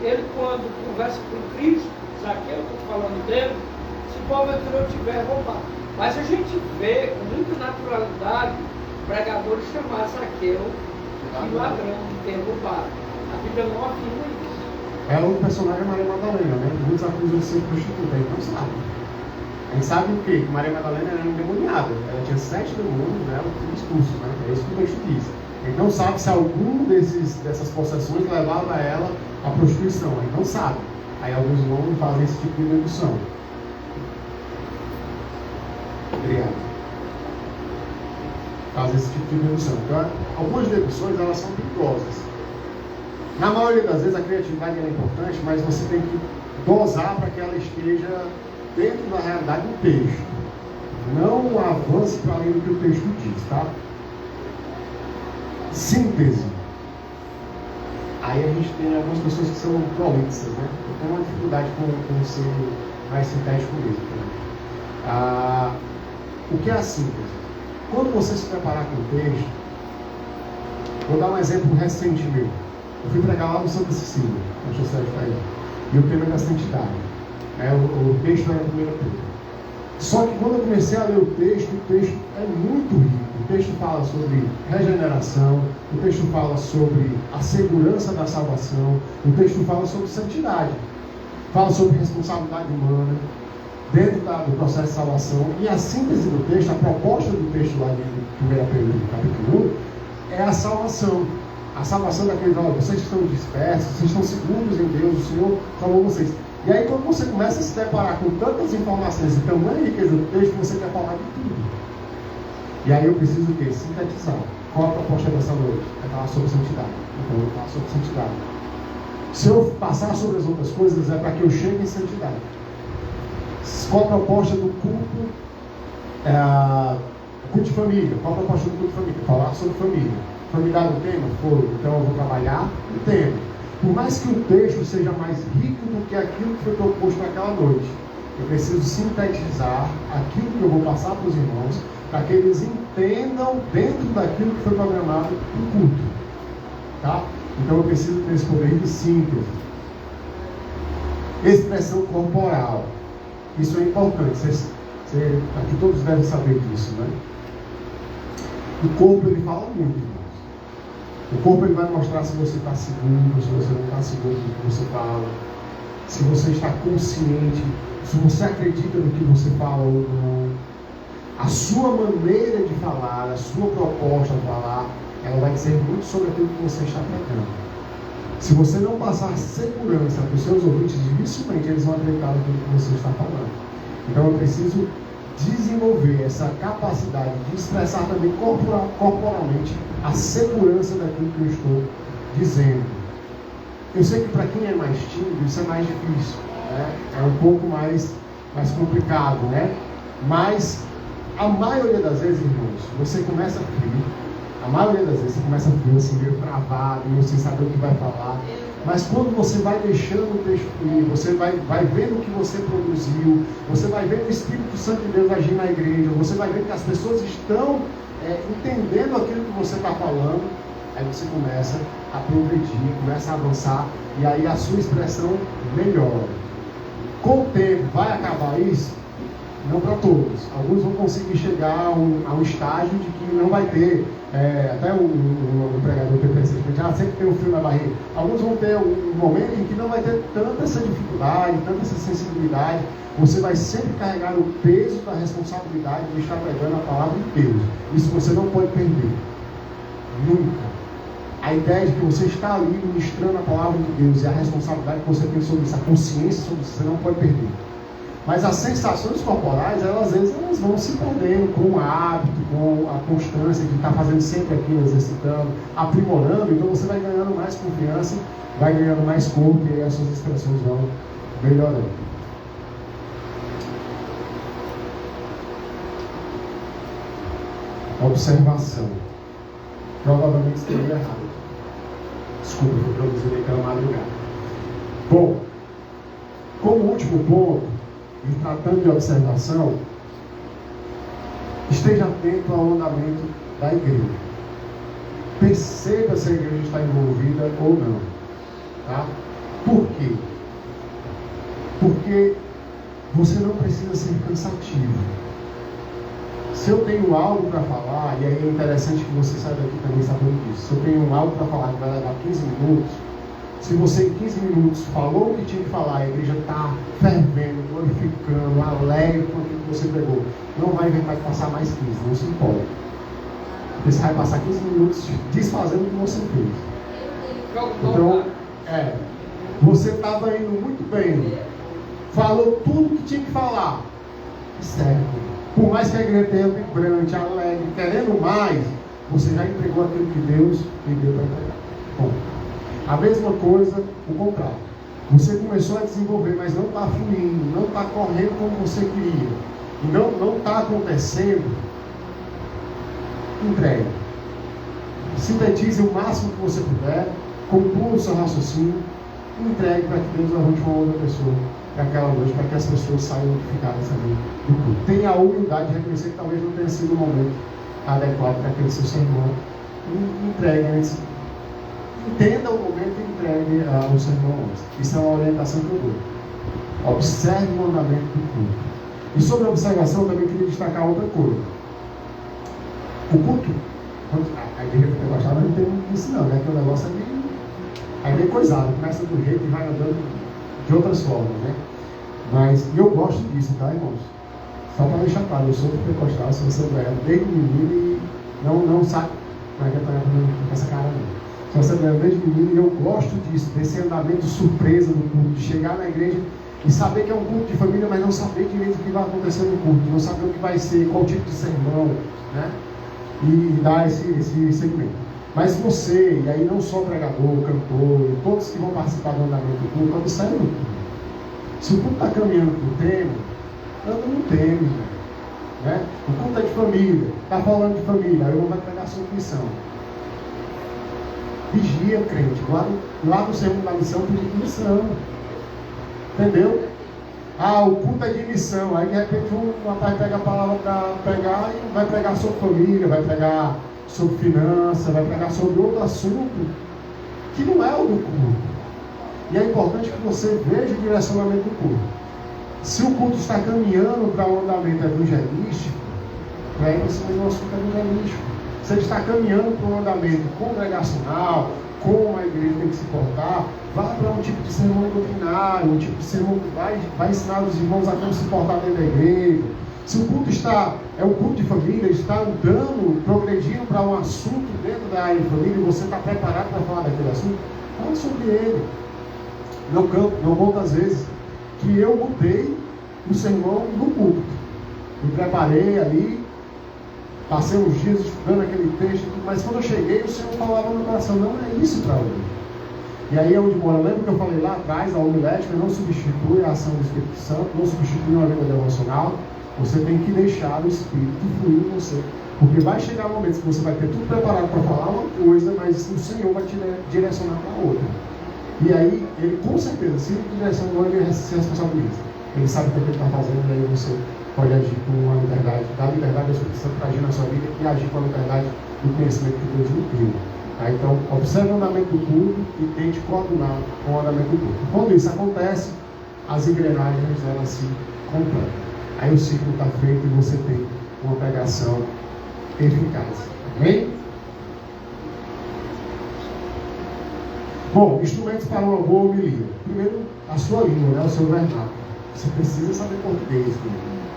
Ele, quando conversa com Cristo, Zaqueu, estou falando dele, se porventura eu tiver roubado. Mas a gente vê com muita naturalidade pregadores chamar Zaqueu de ladrão, de ter roubado. A Bíblia não afirma isso.
O personagem é Maria Madalena, né? Muitos acusam de ser prostituta, aí não sabe. A gente sabe o quê? Que Maria Madalena era endemoniada. Ela tinha 7 demônios, né? Expulsos, né? É isso que o texto diz. Ele não sabe se algum dessas possessões levava ela à prostituição. Ele não sabe. Aí alguns irmãos fazem esse tipo de dedução. Obrigado. Fazem esse tipo de dedução. Então, algumas deduções, elas são perigosas. Na maioria das vezes a criatividade é importante, mas você tem que dosar para que ela esteja dentro da realidade do texto. Não avance para além do que o texto diz, tá? Síntese. Aí a gente tem algumas pessoas que são prolixas, né? Eu tenho uma dificuldade com ser mais sintético mesmo. Né? O que é a síntese? Quando você se preparar com o texto, vou dar um exemplo recente meu. Eu fui pregar lá no Santa Cecília, na Sociedade de Caí, e o tema da santidade. O texto era 1 Pedro. Só que quando eu comecei a ler o texto é muito rico. O texto fala sobre regeneração, o texto fala sobre a segurança da salvação, o texto fala sobre santidade, fala sobre responsabilidade humana, dentro do processo de salvação. E a síntese do texto, a proposta do texto lá de 1 Pedro, capítulo 1, é a salvação. A salvação daqueles, vocês estão dispersos, vocês estão seguros em Deus, o Senhor salvou vocês. E aí quando você começa a se deparar com tantas informações e tamanha riqueza do texto, você quer falar de tudo. E aí eu preciso o quê? Sintetizar. Qual a proposta dessa noite? É falar sobre santidade. Então eu vou falar sobre santidade. Se eu passar sobre as outras coisas, é para que eu chegue em santidade. Qual a proposta do culto? Culto de família. Qual a proposta do culto de família? Falar sobre família. Foi me dado o tema? Foi. Então eu vou trabalhar o tema. Por mais que o texto seja mais rico do que aquilo que foi proposto naquela noite, eu preciso sintetizar aquilo que eu vou passar para os irmãos, para que eles entendam dentro daquilo que foi programado o culto. Tá? Então eu preciso ter esse poder de síntese. Expressão corporal. Isso é importante. Aqui todos devem saber disso, né? O corpo, ele fala muito, irmãos. O corpo, ele vai mostrar se você está seguro, se você não está seguro do que você fala, se você está consciente, se você acredita no que você fala ou não. A sua maneira de falar, a sua proposta de falar, ela vai dizer muito sobre aquilo que você está pregando. Se você não passar segurança para os seus ouvintes, dificilmente eles vão acreditar naquilo que você está falando. Então eu preciso desenvolver essa capacidade de expressar também corporalmente a segurança daquilo que eu estou dizendo. Eu sei que para quem é mais tímido isso é mais difícil, né? É um pouco mais complicado, né? Mas a maioria das vezes, irmãos, você começa frio. A maioria das vezes você começa frio, assim, meio travado, meio sem saber o que vai falar. Mas quando você vai deixando o texto fluir, você vai vendo o que você produziu, você vai vendo o Espírito Santo de Deus agir na igreja, você vai vendo que as pessoas estão entendendo aquilo que você está falando, aí você começa a progredir, começa a avançar, e aí a sua expressão melhora. Com o tempo, vai acabar isso? Não para todos. Alguns vão conseguir chegar a um estágio de que não vai ter, até o pregador teve recentemente, sempre tem um frio na barriga. Alguns vão ter um momento em que não vai ter tanta essa dificuldade, tanta essa sensibilidade. Você vai sempre carregar o peso da responsabilidade de estar pregando a palavra de Deus. Isso você não pode perder. Nunca. A ideia de que você está ali ministrando a palavra de Deus e a responsabilidade que você tem sobre isso, a consciência sobre isso, você não pode perder. Mas as sensações corporais, às vezes vão se perdendo com o hábito, com a constância de estar fazendo sempre aquilo, exercitando, aprimorando. Então você vai ganhando mais confiança, vai ganhando mais corpo e aí as suas expressões vão melhorando. Observação. Provavelmente estaria errado. Desculpa, foi produzido aquela madrugada. Bom, como último ponto, e tratando de observação, esteja atento ao andamento da igreja. Perceba se a igreja está envolvida ou não. Tá? Por quê? Porque você não precisa ser cansativo. Se eu tenho algo para falar, e aí é interessante que você saia daqui também sabendo disso. Se eu tenho algo para falar que vai levar 15 minutos, se você em 15 minutos falou o que tinha que falar, a igreja está fervendo, glorificando, alegre com aquilo que você pregou, não vai passar mais 15, não se importa. Porque você vai passar 15 minutos desfazendo o que você fez. Então, você estava indo muito bem, falou tudo que tinha que falar, certo? Por mais que a igreja tenha vibrante, alegre, querendo mais, você já entregou aquilo que Deus lhe deu para entregar. Bom, a mesma coisa, o contrário. Você começou a desenvolver, mas não está fluindo, não está correndo como você queria, e não está acontecendo, entregue. Sintetize o máximo que você puder, conclua o seu raciocínio, entregue para que Deus levante uma outra pessoa para aquela noite, para que as pessoas saiam edificadas também do culto. Tenha a humildade de reconhecer que talvez não tenha sido o momento adequado para aquele seu sermão. Entregue antes. Entenda o momento e entregue o sermão antes. Isso é uma orientação que eu dou. Observe o andamento do culto. E sobre a observação, eu também queria destacar outra coisa. O culto, a igreja pentecostal não tem muito disso não, né? Que o negócio é bem coisado, começa do jeito e vai andando de outras formas, né? Mas eu gosto disso, tá, irmãos? Só para deixar claro, eu sou pentecostal, sou assembleano desde menino e não sabe, não é que eu estou com essa cara não. Sou assembleano desde menino e eu gosto disso, desse andamento surpresa do culto, de chegar na igreja e saber que é um culto de família, mas não saber direito o que vai acontecer no culto, não saber o que vai ser, qual tipo de sermão, né? E dar esse segmento. Mas você, e aí não só o pregador, o cantor, e todos que vão participar do andamento do culto, observe o culto. Se o culto está caminhando para o tema, anda no tema, né? O culto é de família, está falando de família, aí eu vou pregar sobre missão. Vigia, crente, lá no sermão da missão tem de missão. Entendeu? O culto é de missão, aí de repente um rapaz pega a palavra para pregar e vai pregar sobre família, vai pregar sobre finanças, vai pregar sobre outro assunto que não é o do culto. E é importante que você veja o direcionamento do culto. Se o culto está caminhando para um andamento evangelístico, pregue em cima do assunto evangelístico. Se ele está caminhando para um andamento congregacional, como a igreja tem que se portar, vá para um tipo de sermão doutrinário, um tipo de sermão que vai ensinar os irmãos a como se portar dentro da igreja, Se o culto é um culto de família, está andando, progredindo para um assunto dentro da área de família, e você está preparado para falar daquele assunto, fala sobre ele. Não quantas vezes que eu mudei o sermão no culto. Me preparei ali, passei uns dias estudando aquele texto, mas quando eu cheguei, o Senhor falava no meu coração, não é isso para hoje. E aí é onde mora. Lembra que eu falei lá atrás, a homilética não substitui a ação do Espírito Santo, não substitui uma vida devocional. Você tem que deixar o Espírito fluir em você. Porque vai chegar momentos que você vai ter tudo preparado para falar uma coisa, mas o Senhor vai te direcionar para outra. E aí, ele com certeza, se ele direcionou, ele se responsabiliza. Ele sabe o que ele está fazendo, e aí você pode agir com a liberdade, dar liberdade ao Espírito Santo para agir na sua vida e agir com a liberdade do conhecimento que Deus lhe deu. Tá? Então, observe o andamento do culto e tente coordenar com o andamento do culto. Quando isso acontece, as engrenagens elas se completam. Aí o ciclo está feito e você tem uma pregação eficaz. Amém? Bom, instrumentos para uma boa homilia. Primeiro, a sua língua, né? O seu vernáculo. Você precisa saber português,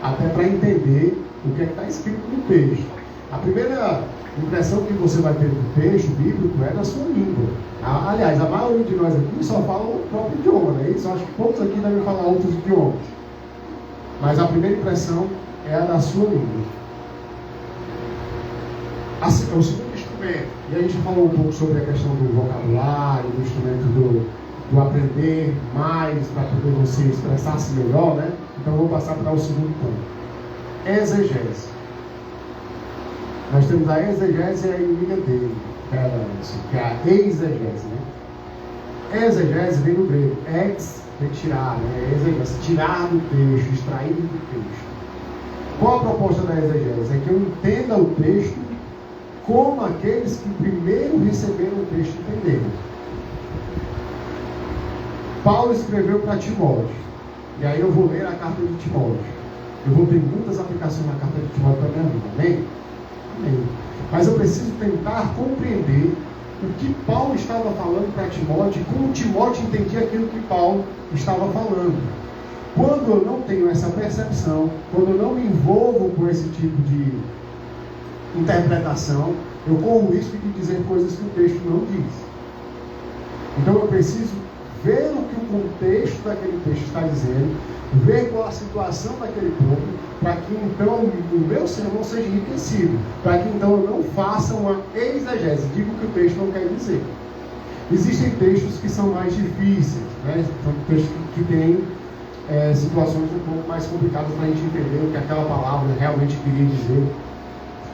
até para entender o que é que está escrito no texto. A primeira impressão que você vai ter do texto bíblico é da sua língua. Aliás, a maioria de nós aqui só fala o próprio idioma, né? Isso, acho que poucos aqui devem falar outros idiomas. Mas a primeira impressão é a da sua língua. Assim, é o segundo instrumento. E a gente falou um pouco sobre a questão do vocabulário, do instrumento do aprender mais, para poder você expressar-se melhor, né? Então eu vou passar para o segundo ponto. Exegese. Nós temos a exegese e a inimiga dele, que é a exegese, né? Exegese vem do grego, ex, retirar, né? Exegese, tirar do texto, extrair do texto. Qual a proposta da exegese? É que eu entenda o texto como aqueles que primeiro receberam o texto entenderam. Paulo escreveu para Timóteo, e aí eu vou ler a carta de Timóteo. Eu vou ter muitas aplicações na carta de Timóteo para a minha vida, amém? Amém. Mas eu preciso tentar compreender o que Paulo estava falando para Timóteo e como Timóteo entendia aquilo que Paulo estava falando. Quando eu não tenho essa percepção, quando eu não me envolvo com esse tipo de interpretação, eu corro o risco de dizer coisas que o texto não diz. Então eu preciso ver o que o contexto daquele texto está dizendo, ver qual a situação daquele povo, para que então o meu sermão seja enriquecido, para que então eu não faça uma exegese, digo o que o texto não quer dizer. Existem textos que são mais difíceis, né? São textos que têm situações um pouco mais complicadas para a gente entender o que aquela palavra realmente queria dizer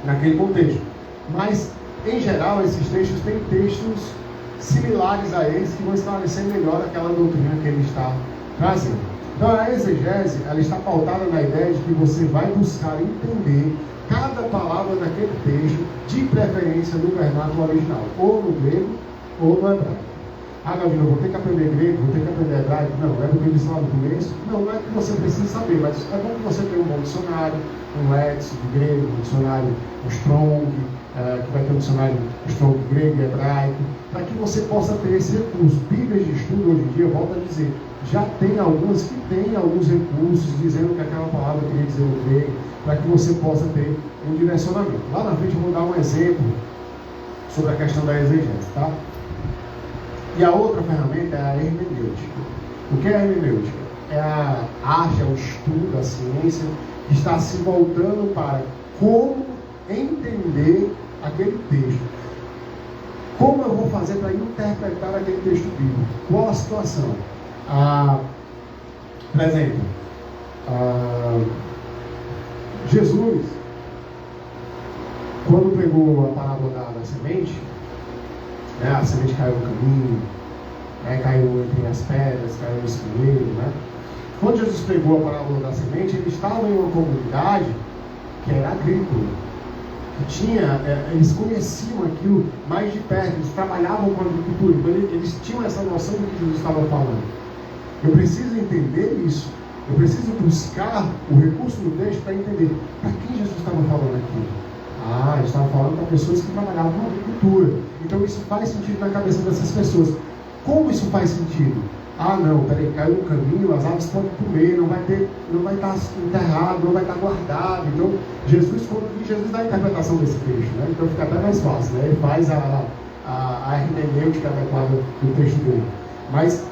naquele contexto. Mas, em geral, esses textos têm textos similares a eles que vão esclarecer melhor aquela doutrina que ele está trazendo. Então, a exegese, ela está pautada na ideia de que você vai buscar entender cada palavra daquele texto, de preferência no vernáculo original, ou no grego, ou no hebraico. Galdino, eu vou ter que aprender grego, vou ter que aprender hebraico? Não, é do que eu disse lá no começo. Não é que você precisa saber, mas é bom que você tenha um bom dicionário, um léxico de grego, um dicionário Strong, que vai ter um dicionário Strong grego e hebraico, para que você possa ter esse recurso. Bíblias de estudo hoje em dia, volto a dizer, já tem algumas que têm alguns recursos dizendo que aquela palavra queria dizer no grego, para que você possa ter um direcionamento. Lá na frente eu vou dar um exemplo sobre a questão da exegese, tá? E a outra ferramenta é a hermenêutica. O que é a hermenêutica? É a arte, é o estudo, a ciência, que está se voltando para como entender aquele texto. Como eu vou fazer para interpretar aquele texto bíblico? Qual a situação? Por exemplo, Jesus, quando pregou a parábola da semente, né, a semente caiu no caminho, né, caiu entre as pedras, caiu no espinheiro, né? Quando Jesus pregou a parábola da semente, ele estava em uma comunidade que era agrícola, que tinha, eles conheciam aquilo mais de perto, eles trabalhavam com a agricultura, então eles tinham essa noção do que Jesus estava falando. Eu preciso entender isso, eu preciso buscar o recurso do texto para entender para quem Jesus estava falando aquilo. Ele estava falando para pessoas que trabalhavam com agricultura. Então isso faz sentido na cabeça dessas pessoas. Como isso faz sentido? Ah, não, peraí, caiu no caminho, as aves podem comer, não vai estar enterrado, não vai estar guardado. Então, Jesus dá a interpretação desse texto, né? Então fica até mais fácil, né? Ele faz a hermenêutica adequada do texto dele. Mas,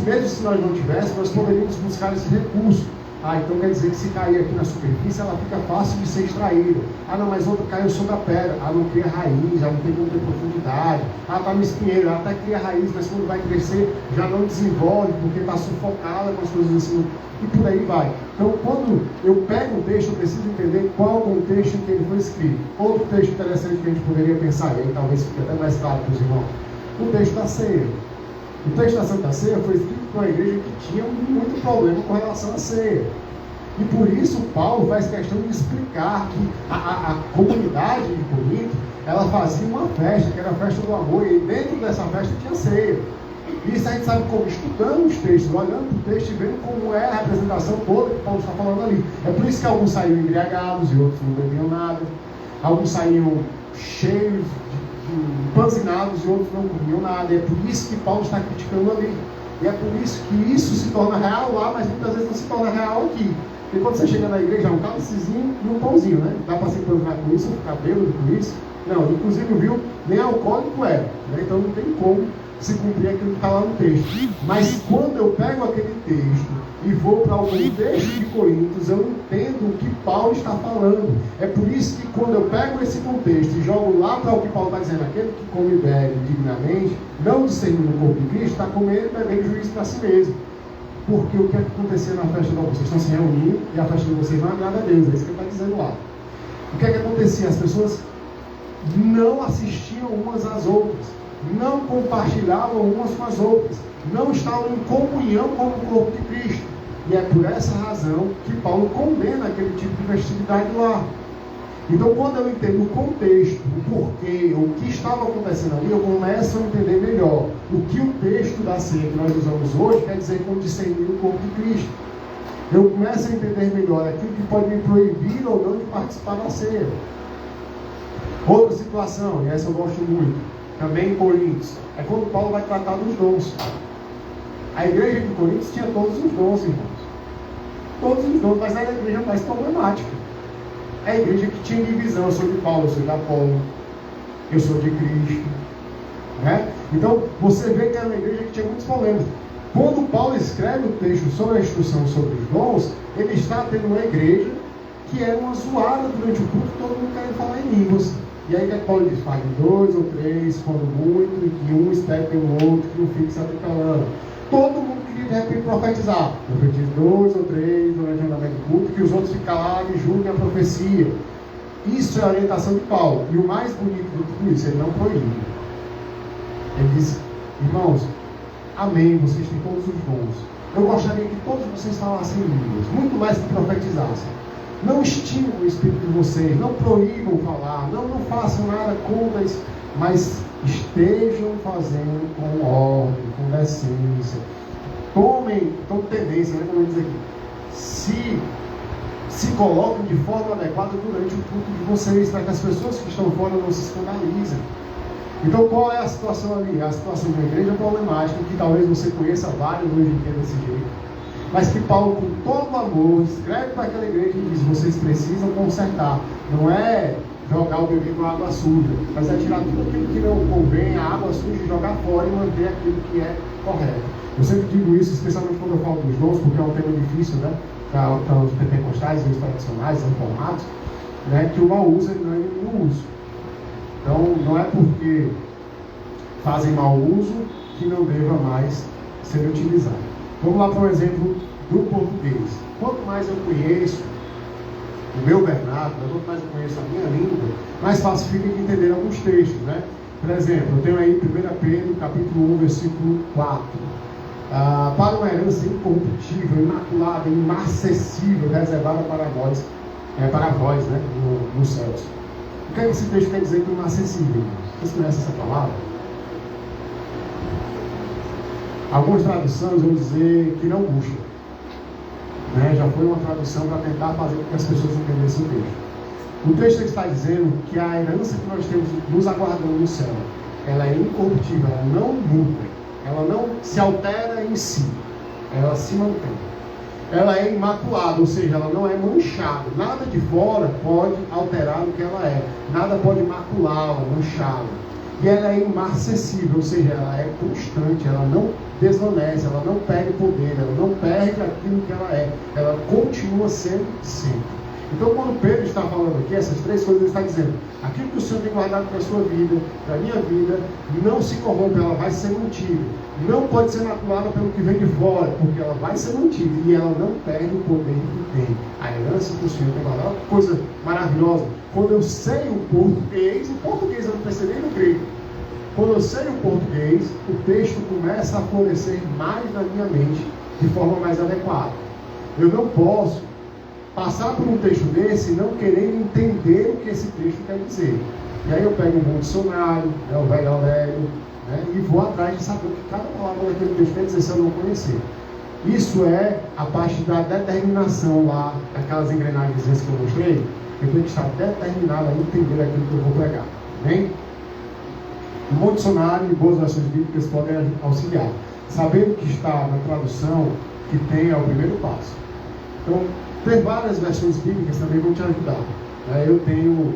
mesmo se nós não tivéssemos, nós poderíamos buscar esse recurso. Ah, então quer dizer que se cair aqui na superfície, ela fica fácil de ser extraída. Ah, não, mas outra caiu sobre a pedra. Ah, não cria raiz, já não tem como ter profundidade. Ah, está no espinheiro, ela até cria raiz, mas quando vai crescer, já não desenvolve, porque está sufocada com as coisas assim. E por aí vai. Então, quando eu pego um texto, eu preciso entender qual o contexto em que ele foi escrito. Outro texto interessante que a gente poderia pensar, e aí talvez fique até mais claro para os irmãos, o texto da ceia. O texto da Santa Ceia foi escrito para uma igreja que tinha muito problema com relação à ceia. E por isso Paulo faz questão de explicar que a comunidade de Corinto, ela fazia uma festa, que era a festa do amor, e dentro dessa festa tinha ceia. Isso a gente sabe como? Estudando os textos, olhando para o texto e vendo como é a representação toda que Paulo está falando ali. É por isso que alguns saíam embriagados e outros não bebiam nada. Alguns saíam cheios empanzinados e outros não comiam nada. É por isso que Paulo está criticando ali. E é por isso que isso se torna real lá, mas muitas vezes não se torna real aqui. Porque quando você chega na igreja, é um cálicezinho e um pãozinho, né? Dá para se empanzinar com isso, ficar bêbado com isso? Não, inclusive, viu? Nem alcoólico é, né? Então não tem como se cumprir aquilo que está lá no texto. Mas quando eu pego aquele texto e vou para o contexto de Coríntios, eu entendo o que Paulo está falando. É por isso que quando eu pego esse contexto e jogo lá para o que Paulo está dizendo, aquele que come e bebe dignamente, não discernindo o corpo de Cristo, está comendo e bebendo juízo para si mesmo. Porque o que acontecia na festa de vocês estão se reunindo e a festa de vocês não agrada a Deus, é isso que ele está dizendo lá. O que acontecia? As pessoas não assistiam umas às outras, não compartilhavam umas com as outras, não estavam em comunhão com o corpo de Cristo. E é por essa razão que Paulo condena aquele tipo de festividade lá. Então, quando eu entendo o contexto, o porquê, o que estava acontecendo ali, eu começo a entender melhor o que o texto da ceia que nós usamos hoje quer dizer com discernir o corpo de Cristo. Eu começo a entender melhor aquilo que pode me proibir ou não de participar da ceia. Outra situação, e essa eu gosto muito, também em Coríntios, é quando Paulo vai tratar dos dons. A igreja de Coríntios tinha todos os dons, irmãos. Todos os dons, mas era a igreja mais problemática. É a igreja que tinha divisão, eu sou de Paulo, eu sou de Apolo, eu sou de Cristo, né? Então, você vê que era uma igreja que tinha muitos problemas. Quando Paulo escreve o texto sobre a instrução sobre os dons, ele está tendo uma igreja que era uma zoada durante o culto, todo mundo querendo falar em línguas. E aí o que Paulo diz? Fale 2 ou 3, quando muito, e que um espere pelo outro, que não fique se atropelando. Todo mundo queria de repente profetizar. Profetize 2 ou 3 durante o andamento do culto, que os outros ficam lá e julguem a profecia. Isso é a orientação de Paulo. E o mais bonito de tudo isso, ele não proíbe. Ele diz, irmãos, amém, vocês têm todos os dons. Eu gostaria que todos vocês falassem línguas, muito mais que profetizassem. Não extinguam o espírito de vocês, não proíbam falar, não façam nada contra isso, mas estejam fazendo com ordem, com decência. Tomem tendência, né, como eu dizer aqui, se coloquem de forma adequada durante o culto de vocês, para que as pessoas que estão fora não se escandalizem. Então, qual é a situação ali? A situação de uma igreja problemática, que talvez você conheça vários hoje em dia desse jeito, mas que Paulo, com todo amor, escreve para aquela igreja e diz, vocês precisam consertar. Não é jogar o bebê com a água suja, mas é tirar tudo aquilo que não convém, a água suja, e jogar fora e manter aquilo que é correto. Eu sempre digo isso, especialmente quando eu falo dos dons, porque é um tema difícil, né? Para os pentecostais, os tradicionais, reformados, né? Que o mau uso não é nenhum uso. Então, não é porque fazem mau uso que não deva mais ser utilizado. Vamos lá para um exemplo do português. Quanto mais eu conheço o meu vernáculo, quanto mais eu conheço a minha língua, mais fácil fica de entender alguns textos, né? Por exemplo, eu tenho aí 1 Pedro, capítulo 1, versículo 4. Para uma herança incorruptível, imaculada, inacessível, reservada para vós, né? Nos céus. O que esse texto quer dizer com inacessível? Vocês conhecem essa palavra? Algumas traduções vão dizer que não puxa, né? Já foi uma tradução para tentar fazer com que as pessoas entendessem o texto. O texto está dizendo que a herança que nós temos nos aguardando no céu, ela é incorruptível, ela não muda, Ela não se altera em si, ela se mantém. Ela é imaculada, ou seja, ela não é manchada. Nada de fora pode alterar o que ela é. Nada pode maculá-la, manchá-la. E ela é imarcessível, ou seja, ela é constante, ela não desvanece, ela não perde poder, ela não perde aquilo que ela é. Ela continua sendo sempre. Então, quando Pedro está falando aqui, essas três coisas, ele está dizendo: aquilo que o Senhor tem guardado para a sua vida, para a minha vida, não se corrompe, ela vai ser mantida. Não pode ser maculada pelo que vem de fora, porque ela vai ser mantida e ela não perde o poder que tem. A herança que o Senhor tem guardado, uma coisa maravilhosa. Quando eu sei o português eu não pensei nem no grego. Quando eu sei o português, o texto começa a florescer mais na minha mente, de forma mais adequada. Eu não posso passar por um texto desse e não querer entender o que esse texto quer dizer. E aí eu pego um bom dicionário, o velho Aurélio, e vou atrás de saber o que cada palavra daquele texto quer dizer se eu não conhecer. Isso é a parte da determinação lá, daquelas engrenagens que eu mostrei. Eu tenho que estar determinado a entender aquilo que eu vou pregar. Bem? Um bom dicionário e boas versões bíblicas podem auxiliar. Saber o que está na tradução que tem é o primeiro passo. Então, ter várias versões bíblicas também vão te ajudar. Eu tenho,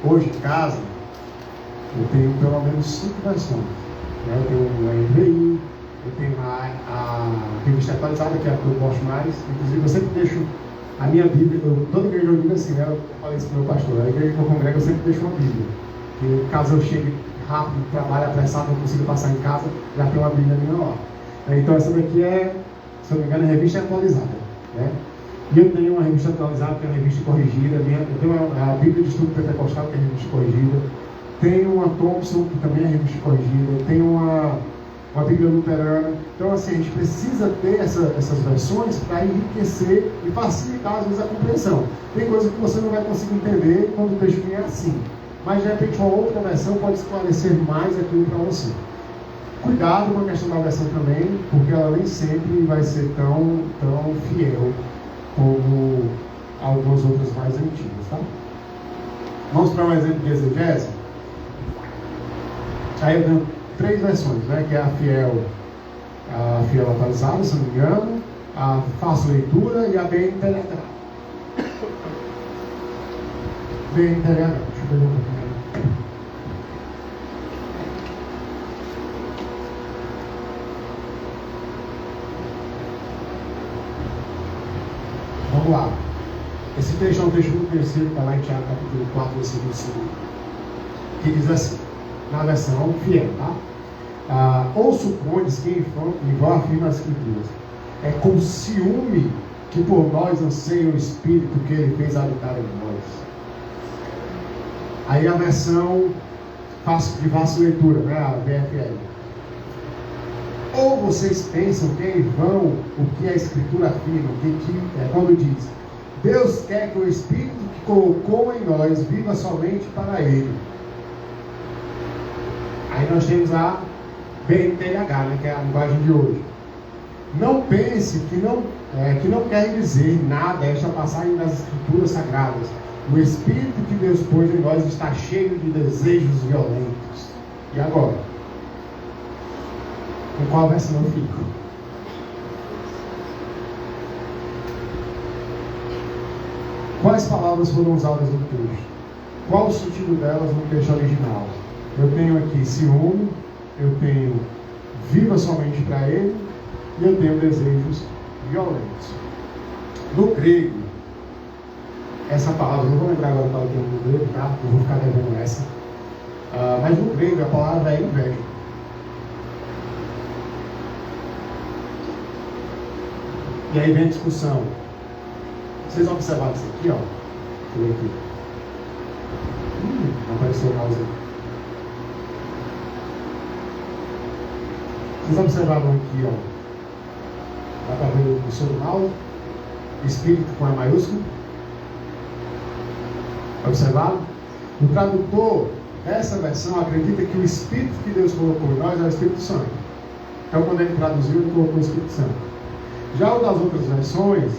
hoje em casa, eu tenho pelo menos 5 versões. Eu tenho a NVI, eu tenho a revista atualizada, que é a que eu gosto mais. Inclusive, eu sempre deixo a minha Bíblia, toda igreja eu digo assim, eu falei isso para o meu pastor, a igreja que eu congrego eu sempre deixo uma Bíblia. Que caso eu chegue rápido, trabalho apressado, não consigo passar em casa, já tem uma Bíblia minha lá. Então essa daqui é, se eu não me engano, a revista atualizada. E eu tenho uma revista atualizada, que é uma revista corrigida, eu tenho a Bíblia de Estudo Pentecostal, que é a revista corrigida, tenho uma Thompson, que também é revista corrigida, tenho uma Bíblia luterana. Então, assim, a gente precisa ter essas versões para enriquecer e facilitar, às vezes, a compreensão. Tem coisa que você não vai conseguir entender quando o texto vem assim, mas, de repente, uma outra versão pode esclarecer mais aquilo para você. Cuidado com a questão da versão também, porque ela nem sempre vai ser tão fiel como algumas outras mais antigas, tá? Vamos para um exemplo de exegese. Aí eu tenho 3 versões, que é a fiel atualizada, se não me engano, a fácil leitura e a BNTH. BNTH, deixa eu ver um pouquinho. Vamos lá. Esse texto é um texto muito conhecido, está lá em Tiago, capítulo 4, versículo 5, que diz assim, na versão fiel, tá? Ou supondes que em vão afirma as Escrituras, é com ciúme que por nós anseia o Espírito que ele fez habitar em nós. Aí a versão de fácil leitura, a VFL. Ou vocês pensam que é em vão o que a Escritura afirma, quando diz: Deus quer que o Espírito que colocou em nós viva somente para Ele. Aí nós temos a BNTH, que é a linguagem de hoje. Não pense que não quer dizer nada esta passagem das Escrituras Sagradas. O Espírito que Deus pôs em nós está cheio de desejos violentos. E agora? Com qual versão eu fico? Quais palavras foram usadas no texto? Qual o sentido delas no texto original? Eu tenho aqui ciúme, eu tenho viva somente para Ele, e eu tenho desejos violentos. No grego, essa palavra, não vou lembrar agora qual é o termo no grego, tá? Eu vou ficar devendo essa. Mas no grego a palavra é inveja. E aí vem a discussão. Vocês observaram isso aqui, ó? Deixa eu ver aqui. Não apareceu o mouse aí. Vocês observaram aqui, ó? Dá para ver o seu mouse? Espírito com A maiúsculo. Observaram? O tradutor dessa versão acredita que o Espírito que Deus colocou em nós é o Espírito Santo. Então, quando ele traduziu, ele colocou o Espírito Santo. Já o das outras versões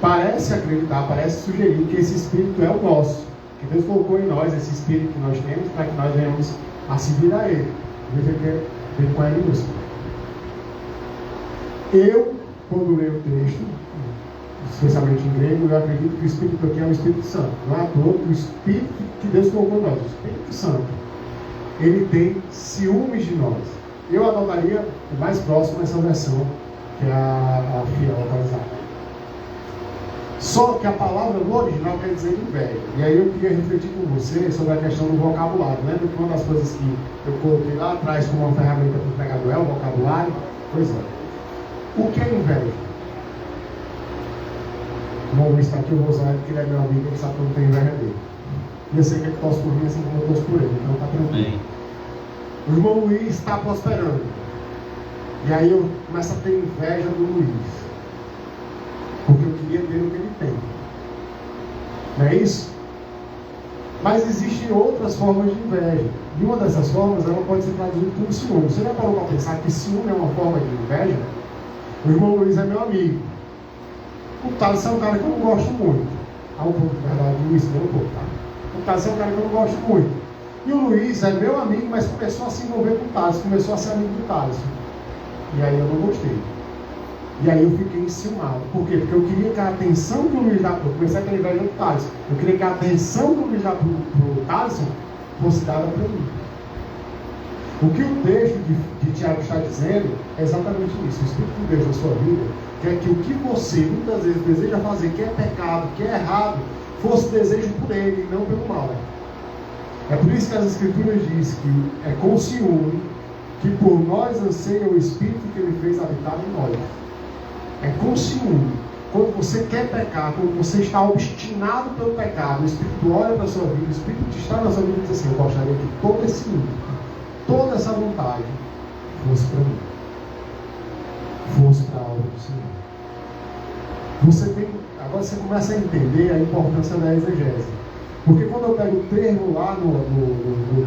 parece acreditar, parece sugerir que esse Espírito é o nosso, que Deus colocou em nós esse Espírito que nós temos para que nós venhamos a seguir a Ele. Veja que vem com L minúsculo. Eu, quando leio o texto, especialmente em grego, eu acredito que o Espírito aqui é o Espírito Santo. Não é à toa que o Espírito que Deus colocou em nós, o Espírito Santo, ele tem ciúmes de nós. Eu adotaria o mais próximo essa versão, que é a fiel atualizada. Só que a palavra no original quer dizer inveja. E aí eu queria refletir com você sobre a questão do vocabulário. Lembra que uma das coisas que eu coloquei lá atrás como uma ferramenta para o pregador é o vocabulário? Pois é. O que é inveja? O irmão Luiz está aqui, eu vou usar ele porque ele é meu amigo, ele sabe que eu não tenho inveja dele. E eu sei que ele torce por mim assim como eu torço por ele, então está tranquilo. O irmão Luiz está prosperando. E aí eu começo a ter inveja do Luiz. Porque eu queria ter o que ele tem. Não é isso? Mas existem outras formas de inveja. E uma dessas formas, ela pode ser traduzida como ciúme. Você já parou para pensar que ciúme é uma forma de inveja? O irmão Luiz é meu amigo. O Thales é um cara que eu não gosto muito. Há um pouco de verdade, Luiz, não um pouco, tá? O Thales é um cara que eu não gosto muito. E o Luiz é meu amigo, mas começou a se envolver com o Thales, começou a ser amigo do Thales. E aí eu não gostei. E aí eu fiquei enciumado. Por quê? Porque eu queria que a atenção que o Luiz dá para o... comecei a ter inveja do Thales. Eu queria que a atenção que o Luiz dá para o Thales fosse dada para mim. O que o texto de Tiago está dizendo é exatamente isso. O Espírito de Deus na sua vida quer que o que você muitas vezes deseja fazer, que é pecado, que é errado, fosse desejo por ele e não pelo mal. É por isso que as Escrituras dizem que é com ciúme que por nós anseia o Espírito que ele fez habitar em nós. É com ciúme. Quando você quer pecar, quando você está obstinado pelo pecado, o Espírito olha para a sua vida, o Espírito que está na sua vida e diz assim: eu gostaria que todo esse ímpeto, toda essa vontade fosse para mim, fosse para a obra do Senhor. Agora você começa a entender a importância da exegese. Porque quando eu pego o termo lá no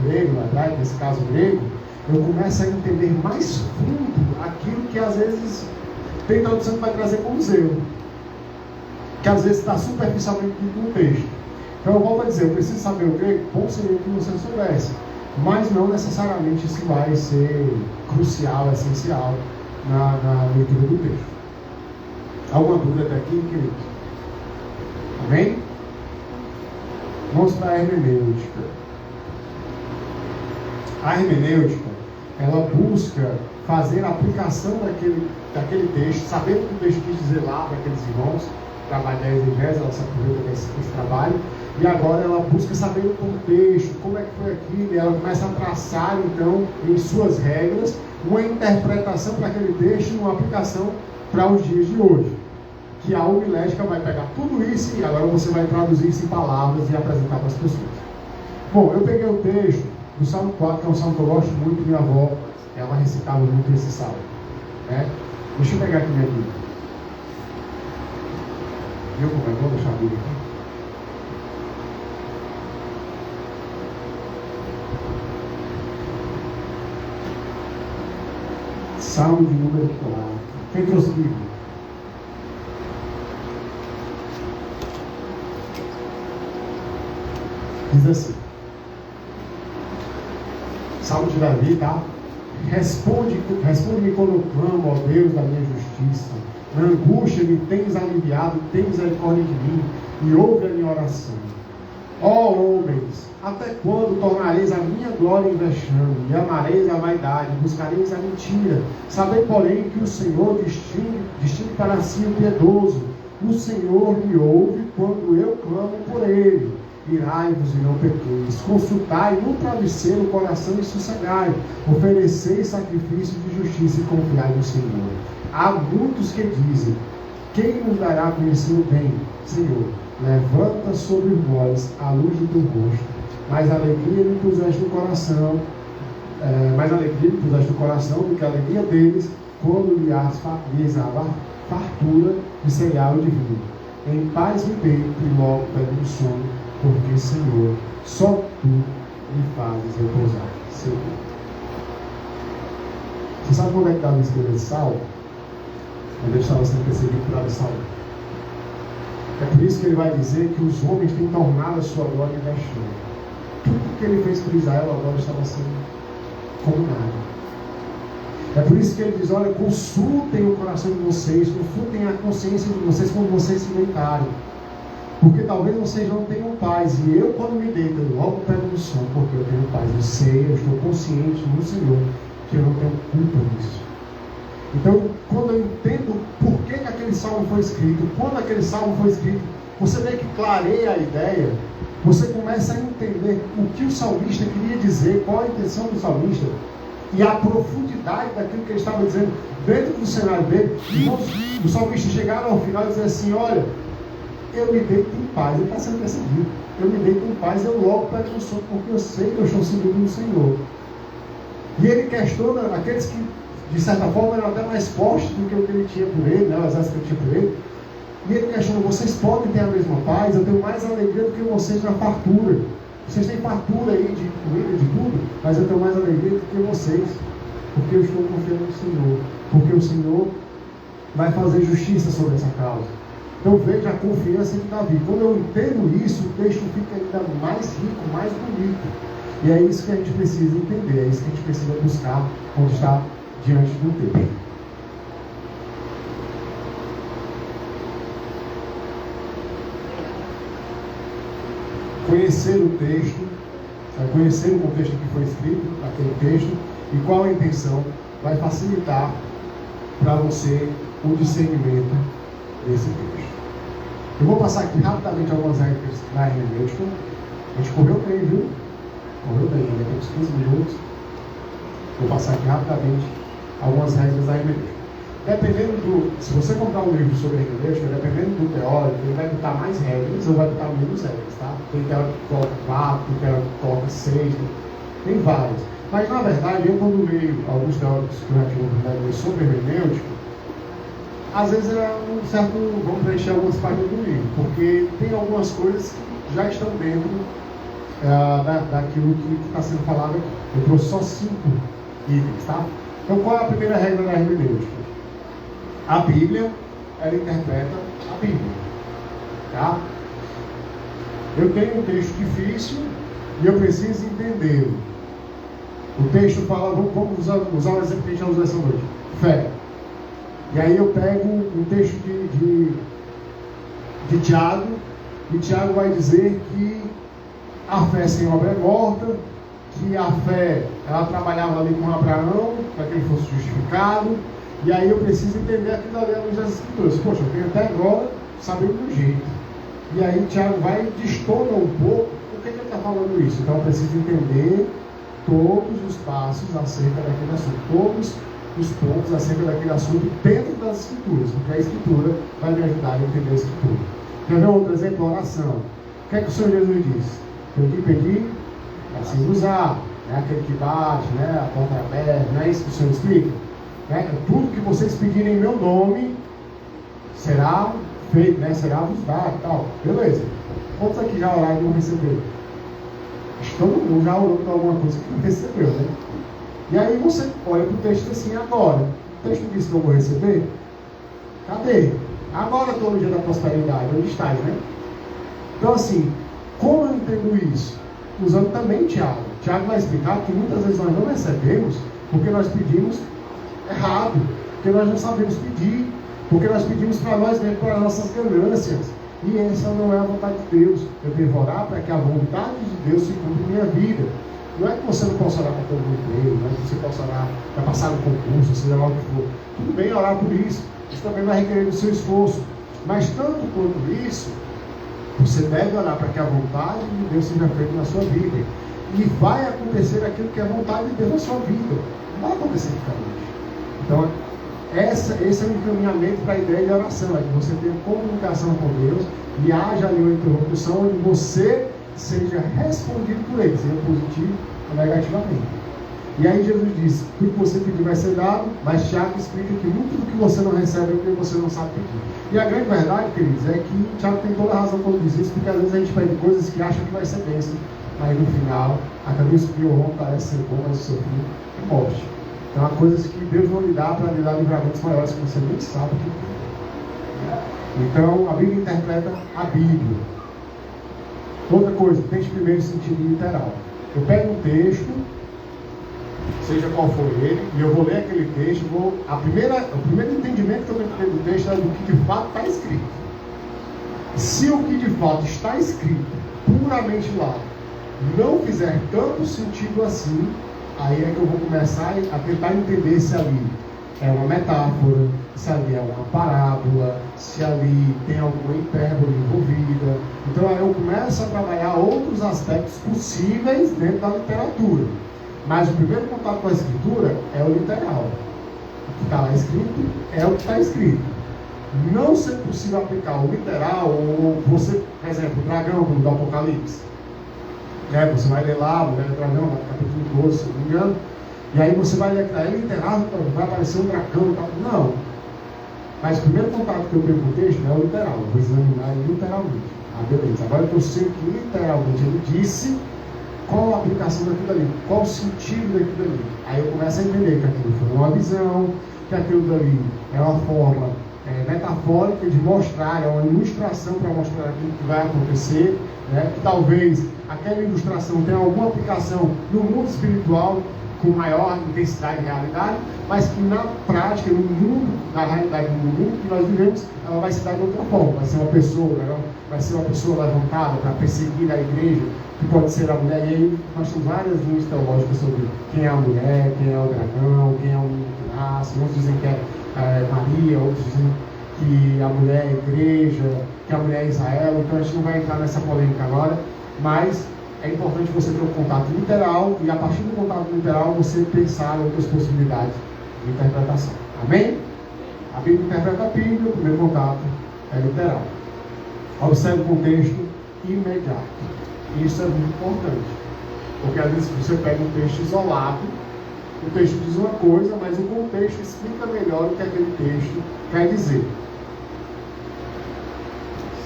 grego, no hebraico, nesse caso grego, eu começo a entender mais fundo aquilo que às vezes tem tradução que vai trazer como zelo, que às vezes está superficialmente dito no texto. Então eu volto a dizer, eu preciso saber o grego, bom seria que você soubesse, mas não necessariamente isso vai ser crucial, essencial na leitura do texto. Alguma dúvida até aqui, querido? Amém? Vamos para a hermenêutica. A hermenêutica, ela busca fazer a aplicação daquele texto, sabendo o que o texto quis dizer lá para aqueles irmãos, trabalho da exegese, ela se aproveita desse trabalho, e agora ela busca saber o contexto, como é que foi aquilo, e ela começa a traçar, então, em suas regras, uma interpretação para aquele texto e uma aplicação para os dias de hoje. Que a homilética vai pegar tudo isso e agora você vai traduzir isso em palavras e apresentar para as pessoas. Bom, eu peguei o texto do Salmo 4, que é um salmo que eu gosto muito, minha avó, ela recitava muito esse salmo. Né? Deixa eu pegar aqui minha Bíblia. Viu como é? Vou deixar a Bíblia aqui. Salmo de número 4. Quem trouxe Bíblia? Diz assim: Salmo de Davi, tá? Responde-me quando eu clamo, ó Deus da minha justiça. Na angústia me tens aliviado, tens misericórdia de mim e ouve a minha oração. Ó homens, até quando tornareis a minha glória em vexame, e amareis a vaidade, buscareis a mentira? Sabei, porém, que o Senhor distingue para si o piedoso. O Senhor me ouve quando eu clamo por ele. Irai-vos e não pequeis, consultai no travesseiro o coração e sossegai, ofereceis sacrifício de justiça e confiai no Senhor. Há muitos que dizem: quem nos dará a conhecer o bem? Senhor, levanta sobre nós a luz do teu rosto, mas alegria me puseste no coração, do que a alegria deles, quando lhes há fartura de cereal e de vinho. Em paz me deito e logo pego no sono, porque, Senhor, só tu me fazes repousar. Senhor. Você sabe quando é que Davi escreveu esse salmo? Quando ele estava sendo perseguido por Absalão. É por isso que ele vai dizer que os homens têm tornado a sua glória em vexame. Tudo que ele fez por Israel agora estava sendo como nada. É por isso que ele diz, olha, consultem o coração de vocês, consultem a consciência de vocês quando vocês se deitarem. Porque talvez vocês não tenham paz. E eu, quando me deito, eu logo pego no sono, porque eu tenho paz. Eu sei, eu estou consciente no Senhor que eu não tenho culpa nisso. Então, quando eu entendo por que aquele salmo foi escrito, quando aquele salmo foi escrito, você vê que clareia a ideia, você começa a entender o que o salmista queria dizer, qual a intenção do salmista, e a profundidade daquilo que ele estava dizendo dentro do cenário dele. Irmãos, os salmistas chegaram ao final e disseram assim, olha, eu me deito em paz, ele está sendo perseguido, eu me deito em paz, eu logo pego no sono, porque eu sei que eu estou seguindo no Senhor. E ele questiona aqueles que, de certa forma, eram até mais fortes do que o que ele tinha por ele, né, o exército que ele tinha por ele. E ele questiona, vocês podem ter a mesma paz, eu tenho mais alegria do que vocês na fartura. Vocês têm fartura aí de comida, de tudo, mas eu tenho mais alegria do que vocês, porque eu estou confiando no Senhor, porque o Senhor vai fazer justiça sobre essa causa. Então veja a confiança de Davi. Quando eu entendo isso, o texto fica ainda mais rico, mais bonito. E é isso que a gente precisa entender, é isso que a gente precisa buscar quando está diante do texto. Conhecer o texto, conhecer o contexto que foi escrito, aquele texto, e qual a intenção, vai facilitar para você o discernimento desse texto. Eu vou passar aqui rapidamente algumas regras da hermenêutica. A gente correu bem, viu? Correu bem, ainda temos 15 minutos. Vou passar aqui rapidamente algumas regras da hermenêutica. Dependendo do... Se você comprar um livro sobre hermenêutica, dependendo do teórico, ele vai botar mais regras ou vai botar menos regras, tá? Tem teórico que coloca 4, tem teórico que coloca 6, tem várias. Mas, na verdade, eu quando leio alguns teóricos que eu já tive a oportunidade de ler sobre hermenêutica, às vezes é um certo... Vamos preencher algumas páginas do livro, porque tem algumas coisas que já estão dentro daquilo que está sendo falado aqui. Eu trouxe só 5 itens, tá? Então, qual é a primeira regra da hermenêutica? A Bíblia, ela interpreta a Bíblia, tá? Eu tenho um texto difícil e eu preciso entendê-lo. O texto fala, vamos usar o exemplo que a gente já usou essa noite, fé. E aí eu pego um texto de Tiago, e Tiago vai dizer que a fé sem obra é morta, que a fé, ela trabalhava ali com Abraão, para que ele fosse justificado, e aí eu preciso entender aquilo ali à luz das Escrituras. Poxa, eu tenho até agora sabendo do jeito. E aí Tiago vai e destona um pouco por que ele está falando isso. Então eu preciso entender todos os passos acerca daquele assunto, todos os pontos acerca daquele assunto dentro das Escrituras, porque a Escritura vai me ajudar a entender a Escritura. Quer ver outro exemplo? A oração. O que é que o Senhor Jesus diz? Eu te pedi, assim usar, né? Aquele que bate, né? A porta é aberta, não é isso que o Senhor explica? Né? Tudo que vocês pedirem em meu nome será feito, né? Será vos dado e tal. Beleza. Quantos aqui já oraram e não receberam? Todo mundo já orou por alguma coisa que não recebeu, né? E aí você olha para o texto assim, agora. O texto diz que eu vou receber? Cadê? Agora estou no dia da prosperidade. Onde estás, né? Então assim, como eu entendo isso? Usando também Tiago. Tiago vai explicar que muitas vezes nós não recebemos porque nós pedimos errado, porque nós não sabemos pedir, porque nós pedimos para nós mesmos, para nossas ganâncias. E essa não é a vontade de Deus. Eu devo orar para que a vontade de Deus se cumpra em minha vida. Não é que você não possa orar para todo mundo emprego, não é que você possa orar para passar no concurso, seja lá o que for. Tudo bem orar por isso. Isso também vai requerer do seu esforço. Mas tanto quanto isso, você deve orar para que a vontade de Deus seja feita na sua vida. E vai acontecer aquilo que é a vontade de Deus na sua vida. Não vai acontecer diferente. Então, esse é o encaminhamento para a ideia de oração. É que você tenha comunicação com Deus e haja ali uma interlocução onde você seja respondido por ele, seja positivo ou negativamente. E aí Jesus diz, tudo que você pedir vai ser dado, mas Tiago explica que muito do que você não recebe é porque você não sabe pedir. E a grande verdade, queridos, é que Tiago tem toda a razão quando diz isso, porque às vezes a gente pede coisas que acha que vai ser bênção, mas no final, a cabeça que o parece ser bom, mas o seu fim é morte. Então há coisas que Deus não lhe dá para lhe dar livramentos maiores que você nem sabe que tem. Então a Bíblia interpreta a Bíblia. Outra coisa, tente primeiro sentido literal. Eu pego um texto, seja qual for ele, e eu vou ler aquele texto, o primeiro entendimento que eu tenho que ter do texto é do que de fato está escrito. Se o que de fato está escrito, puramente lá, não fizer tanto sentido assim, aí é que eu vou começar a tentar entender se ali é uma metáfora, se ali é uma parábola, se ali tem alguma hipérbole envolvida. Então aí eu começo a trabalhar outros aspectos possíveis dentro da literatura. Mas o primeiro contato com a escritura é o literal. O que está lá escrito é o que está escrito. Não ser possível aplicar o literal, ou você, por exemplo, o dragão do Apocalipse. Você vai ler lá, mulher dragão, capítulo 12, se não me engano. E aí você vai ler que é literal, vai aparecer um dragão e tal. Não. Mas o primeiro contato que eu tenho com o texto é o literal. Eu vou examinar ele literalmente. Beleza. Agora que eu sei que literalmente ele disse, qual a aplicação daquilo ali? Qual o sentido daquilo ali? Aí eu começo a entender que aquilo foi uma visão, que aquilo dali é uma forma metafórica de mostrar, é uma ilustração para mostrar aquilo que vai acontecer, né? Que talvez aquela ilustração tenha alguma aplicação no mundo espiritual, com maior intensidade e realidade, mas que na prática, no mundo, na realidade do mundo que nós vivemos, ela vai se dar de outra forma. Vai ser uma pessoa levantada para perseguir a igreja, que pode ser a mulher. E aí nós temos várias linhas teológicas sobre quem é a mulher, quem é o dragão, quem é o menino que nasce. Uns dizem que é Maria, outros dizem que a mulher é a igreja, que a mulher é Israel. Então a gente não vai entrar nessa polêmica agora, mas é importante você ter um contato literal e a partir do contato literal você pensar em outras possibilidades de interpretação. Amém? A Bíblia interpreta a Bíblia, o primeiro contato é literal. Observe o contexto imediato. Isso é muito importante, porque às vezes você pega um texto isolado, o texto diz uma coisa, mas o contexto explica melhor o que aquele texto quer dizer.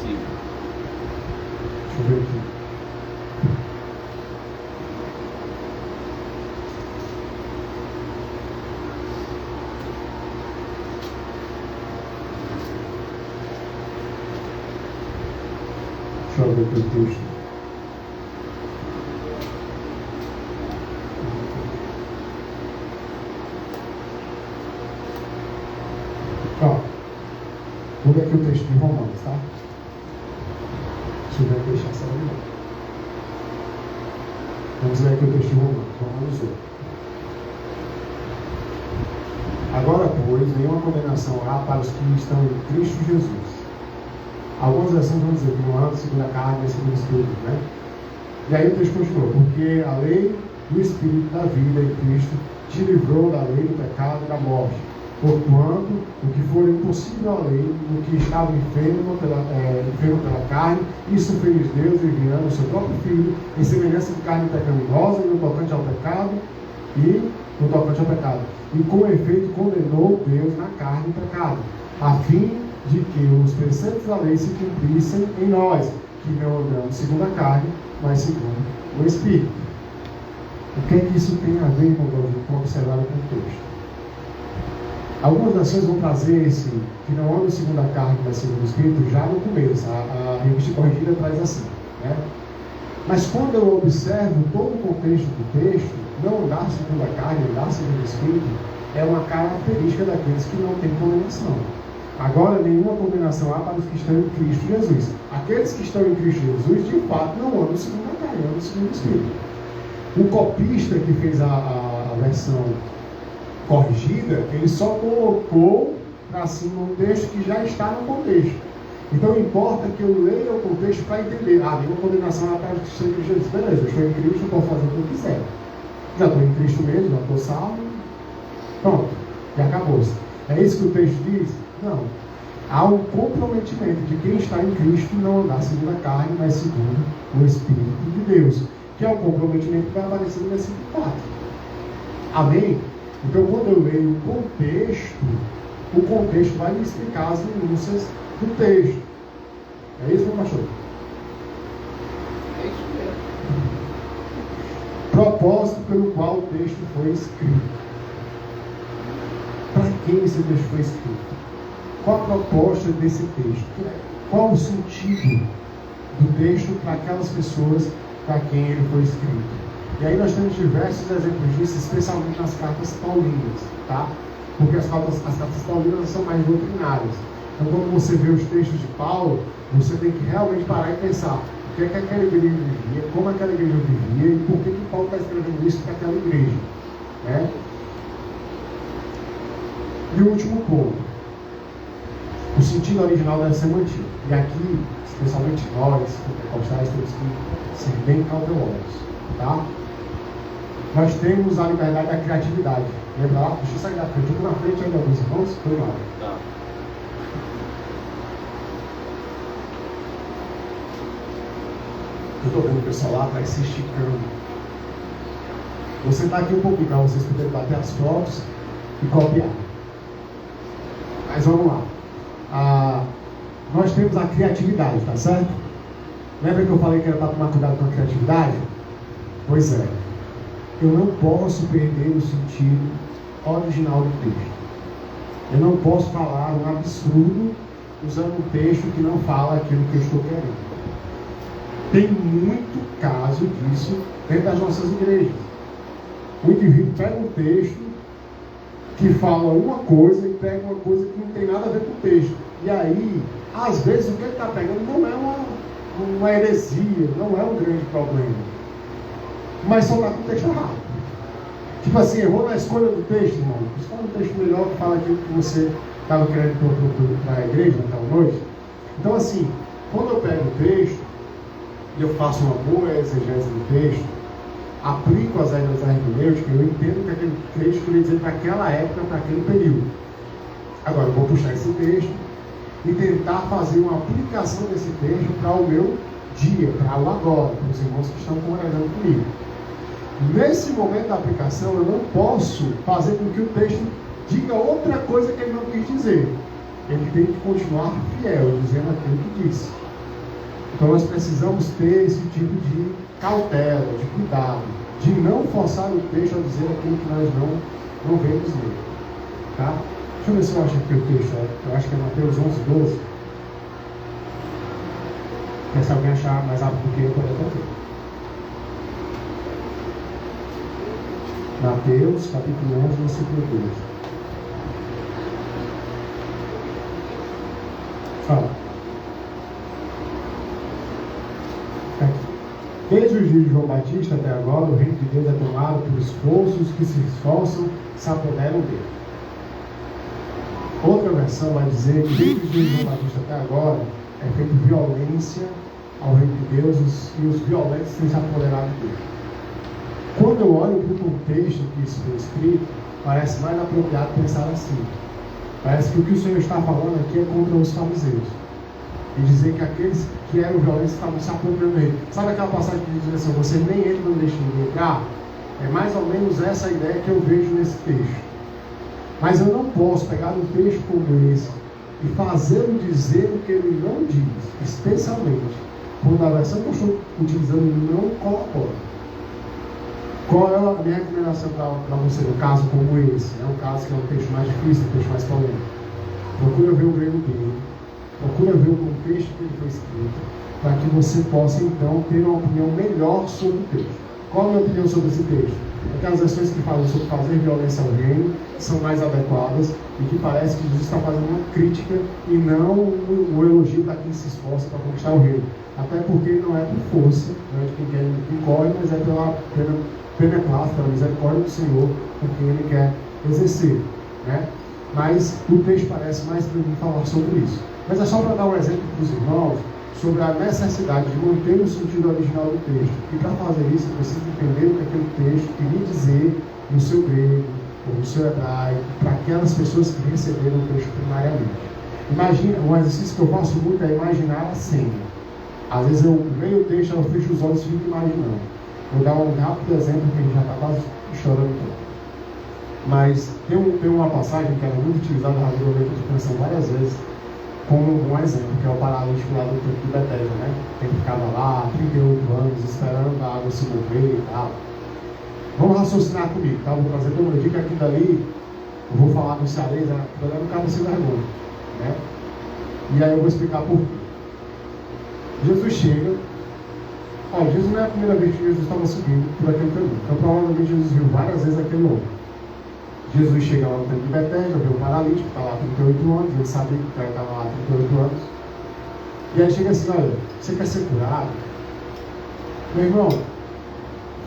Sim.
Deixa eu ver aqui. Deixa eu ver aqui o texto. Vou ler aqui o texto de Romanos, tá? Deixa eu ver aqui, deixar essa ali. Vamos ler aqui o texto de Romanos 8. Agora, pois, nenhuma condenação há para os que estão em Cristo Jesus. Algumas versões vão dizer que não há segundo a carne, mas segundo o Espírito, né? E aí o texto continua: porque a lei do Espírito da vida em Cristo te livrou da lei do pecado e da morte. Porquanto, o que for impossível à lei, o que estava enfermo pela carne, isso fez Deus enviando o seu próprio Filho, em semelhança de carne pecaminosa, no tocante ao pecado, e com efeito condenou Deus na carne o pecado, a fim de que os preceitos da lei se cumprissem em nós, que não andamos segundo a carne, mas segundo o Espírito. O que é que isso tem a ver, irmão, com observar o contexto? Algumas nações vão trazer esse, que não anda segundo a carne, mas segundo o Espírito, já no começo. A revista corrigida traz assim, né? Mas quando eu observo todo o contexto do texto, não andar segundo a carne, andar segundo o Espírito, é uma característica daqueles que não têm condenação. Agora, nenhuma condenação há para os que estão em Cristo Jesus. Aqueles que estão em Cristo Jesus, de fato, não andam segundo a carne, andam segundo o Espírito. O copista que fez a versão corrigida, ele só colocou para cima um texto que já está no contexto. Então importa que eu leia o contexto para entender. Nenhuma condenação para os que estão em Cristo Jesus. Beleza, eu estou em Cristo, eu posso fazer o que eu quiser. Já estou em Cristo mesmo, já estou salvo. Pronto, já acabou-se. É isso que o texto diz? Não. Há um comprometimento de quem está em Cristo não andar segundo a carne, mas segundo o Espírito de Deus, que é o comprometimento que vai aparecer no versículo 4. Amém? Então, quando eu leio o contexto vai me explicar as minúcias do texto. É isso, meu pastor?
É isso mesmo.
Propósito pelo qual o texto foi escrito. Para quem esse texto foi escrito? Qual a proposta desse texto? Qual o sentido do texto para aquelas pessoas para quem ele foi escrito? E aí nós temos diversos exemplos disso, especialmente nas cartas paulinas, tá? Porque as cartas paulinas são mais doutrinárias. Então, quando você vê os textos de Paulo, você tem que realmente parar e pensar o que é que aquela igreja vivia, como aquela igreja vivia e por que Paulo está escrevendo isso para aquela igreja, né? E o último ponto, o sentido original deve ser mantido. E aqui, especialmente nós, pentecostais, temos que ser bem cautelosos, tá? Nós temos a liberdade da criatividade. Lembra lá? Deixa eu sair da frente. Eu estou na frente ainda alguns irmãos, foi mal.
Tá.
Eu estou vendo o pessoal lá atrás se esticando. Vou sentar aqui um pouquinho para vocês poderem bater as fotos e copiar. Mas vamos lá. Nós temos a criatividade, tá certo? Lembra que eu falei que era para tomar cuidado com a criatividade? Pois é. Eu não posso perder o sentido original do texto. Eu não posso falar um absurdo usando um texto que não fala aquilo que eu estou querendo. Tem muito caso disso dentro das nossas igrejas. O indivíduo pega um texto que fala uma coisa e pega uma coisa que não tem nada a ver com o texto. E aí, às vezes, o que ele está pegando não é uma heresia, não é um grande problema. Mas só está com o texto errado. Tipo assim, errou na escolha do texto, irmão. Escolha um texto melhor que fala aquilo que você estava querendo para a igreja naquela noite. Então, assim, quando eu pego o texto e eu faço uma boa exegese do texto, aplico as regras da hermenêutica, eu entendo que aquele texto queria dizer para aquela época, para aquele período. Agora, eu vou puxar esse texto e tentar fazer uma aplicação desse texto para o meu dia, para o agora, para os irmãos que estão congregando comigo. Nesse momento da aplicação, eu não posso fazer com que o texto diga outra coisa que ele não quis dizer. Ele tem que continuar fiel, dizendo aquilo que disse. Então nós precisamos ter esse tipo de cautela, de cuidado, de não forçar o texto a dizer aquilo que nós não vemos nele. Tá? Deixa eu ver se eu acho aqui o texto. Eu acho que é Mateus 11:12. Se alguém achar mais rápido do que eu, pode até ver. Mateus, capítulo 11, versículo 12. Fala. Desde os dias de João Batista até agora, o reino de Deus é tomado por esforços que se esforçam se apoderam dele. Outra versão vai dizer que desde os dias de João Batista até agora é feita violência ao reino de Deus e os violentos têm se apoderado dele. Quando eu olho para o contexto que isso foi escrito, parece mais apropriado pensar assim. Parece que o que o Senhor está falando aqui é contra os fariseus. E dizer que aqueles que eram violentos estavam se apropriando dele. Sabe aquela passagem que diz assim, você nem entra, não deixa ninguém entrar? É mais ou menos essa ideia que eu vejo nesse texto. Mas eu não posso pegar um texto como esse e fazê-lo dizer o que ele não diz, especialmente quando a versão que eu estou utilizando não colabora. Qual é a minha recomendação para você no caso como esse? É um caso que é um texto mais difícil, um texto mais polêmico. Procura ver o grego dele, procura ver o contexto que ele foi escrito, para que você possa então ter uma opinião melhor sobre o texto. Qual é a minha opinião sobre esse texto? Aquelas versões que falam sobre fazer violência ao reino são mais adequadas e que parece que Jesus está fazendo uma crítica e não o elogio daquele que se esforça para conquistar o reino. Até porque não é por força, não é de quem quer que corre, mas é pela beneplácito, pela misericórdia do Senhor, com quem ele quer exercer, né? Mas o texto parece mais para mim falar sobre isso. Mas é só para dar um exemplo para os irmãos sobre a necessidade de manter o sentido original do texto. E para fazer isso, eu preciso entender o que aquele texto queria dizer no seu grego ou no seu hebraico, para aquelas pessoas que receberam o texto primariamente. Imagina, um exercício que eu faço muito é imaginar a cena. Às vezes eu leio o texto, eu fecho os olhos e fico imaginando. Vou dar um rápido exemplo que a gente já está quase chorando todo. Mas tem uma passagem que era muito utilizada na biblioteca de canção várias vezes, como um exemplo, que é o paralítico lá do tempo de Betesda, né? Ele ficava lá 38 anos esperando a água se mover e tal. Vamos raciocinar comigo, tá? Vou trazer toda uma dica aqui dali, eu vou falar com o cearense, a galera não acaba sem vergonha, né? E aí eu vou explicar por quê. Jesus chega Olha, Jesus não é a primeira vez que Jesus estava subindo por aquele caminho. Então, provavelmente, Jesus viu várias vezes aquele homem. Jesus chega lá no templo de Betesda, vê o paralítico, que está lá há 38 anos, ele sabia que o cara estava lá há 38 anos. E aí chega assim, olha, você quer ser curado? Meu irmão,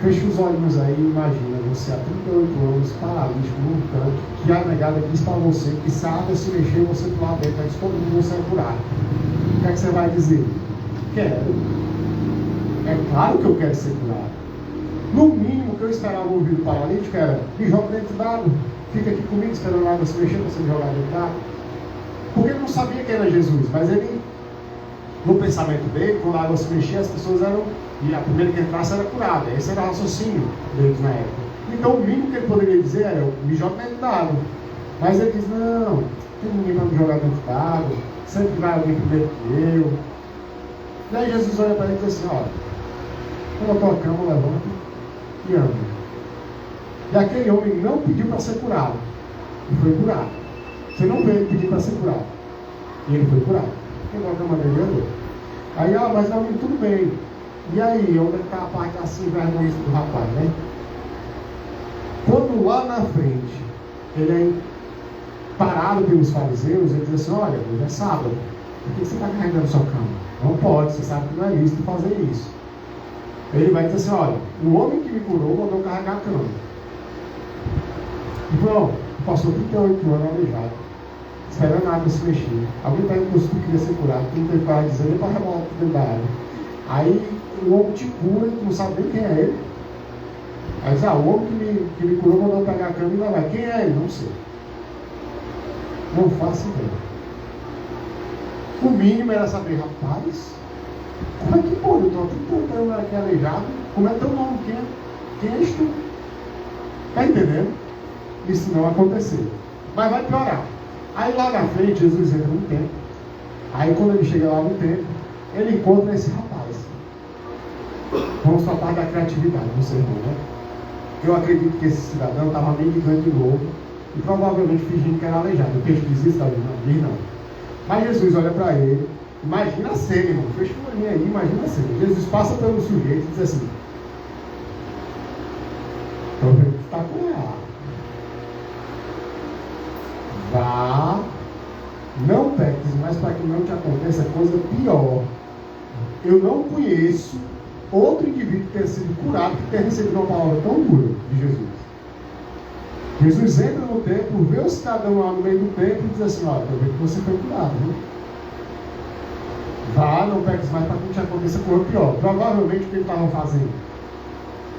fecha os olhos aí e imagina você há 38 anos, paralítico, num tanque, que a negada diz para você que se a água se mexer, você pular dentro, aí todo mundo você é curado. O que é que você vai dizer? Quero. É claro que eu quero ser curado. No mínimo que eu esperava ouvir do paralítico era: me joga dentro d'água, fica aqui comigo esperando a água se mexer para você me jogar dentro d'água. Porque ele não sabia que era Jesus, mas ele, no pensamento dele, quando a água se mexia, as pessoas eram, e a primeira que entrasse era curada. Esse era o raciocínio deles na época. Então o mínimo que ele poderia dizer era: me joga dentro d'água. Mas ele diz: não, tem ninguém para me jogar dentro d'água, sempre vai alguém primeiro que eu. Daí Jesus olha para ele e diz assim: olha, pega a tua cama, levanta e anda. E aquele homem não pediu para ser curado, e foi curado. Você não vê ele pedir para ser curado, e ele foi curado. Pegou a cama dele e andou. Aí, mas não, tudo bem. E aí, onde está a parte assim, vergonha do rapaz, né? Quando lá na frente ele é parado pelos fariseus, ele diz assim: olha, hoje é sábado, por que você está carregando sua cama? Não pode, você sabe que não é lícito fazer isso. Ele vai dizer assim: olha, o homem que me curou mandou carregar a cama. Então, passou 38 anos aleijado, esperando a água se mexer. Alguém perguntou se tu queria ser curado, tu não teve para dizer nem para rebolar dentro da água. Aí o homem te cura e tu não sabe nem quem é ele. Aí diz: o homem que me curou mandou pegar a cama e levar. Quem é ele? Não sei. Não faço ideia. O mínimo era saber: rapaz, como é que pode? Eu estou há 30 anos aqui aleijado. Como é teu nome? Quem és tu? Está entendendo? Isso não aconteceu. Mas vai piorar. Aí lá na frente, Jesus entra no templo. Aí quando ele chega lá no templo, ele encontra esse rapaz. Vamos para a parte da criatividade do sermão, né? Eu acredito que esse cidadão estava mendigando de novo e provavelmente fingindo que era aleijado. O texto diz isso, Davi? Não, diz não. Mas Jesus olha para ele. Imagina a cena, irmão. Fecha o olhinho aí, imagina a cena. Jesus passa pelo sujeito e diz assim: estou vendo que está curado. Vá, não peques, mas para que não te aconteça coisa pior. Eu não conheço outro indivíduo que tenha sido curado, que tenha recebido uma palavra tão dura de Jesus. Jesus entra no templo, vê o cidadão lá no meio do templo e diz assim: olha, estou vendo que você foi curado, viu? Vá, não peques mais para que não te aconteça coisa pior. Provavelmente o que ele estava fazendo.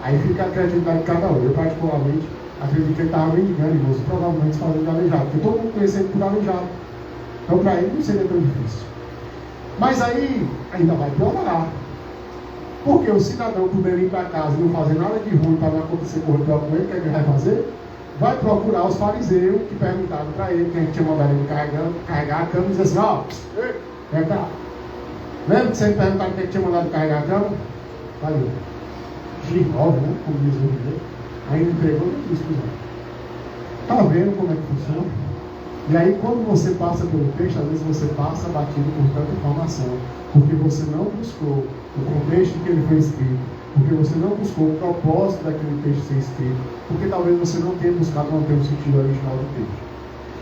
Aí fica a criatividade de cada um. Eu particularmente acredito que ele estava mendigando, irmãos, provavelmente falando de aleijado, porque todo mundo conhecia ele por aleijado. Então para ele não seria tão difícil. Mas aí ainda vai piorar. Porque o cidadão, poder ir para casa e não fazer nada de ruim para não acontecer coisa pior com ele, o que ele vai fazer? Vai procurar os fariseus que perguntaram para ele, que a gente tinha mandado ele carregar a cama, e dizer assim: vem cá. Lembra que você perguntaram quem tinha mandado carregar a cama? Valeu. G9, né? Como diz o inglês. Aí ele entregou e disse: está vendo como é que funciona? E aí, quando você passa pelo texto, às vezes você passa batido por tanta informação, porque você não buscou o contexto que ele foi escrito, porque você não buscou o propósito daquele texto ser escrito, porque talvez você não tenha buscado manter o sentido original do texto.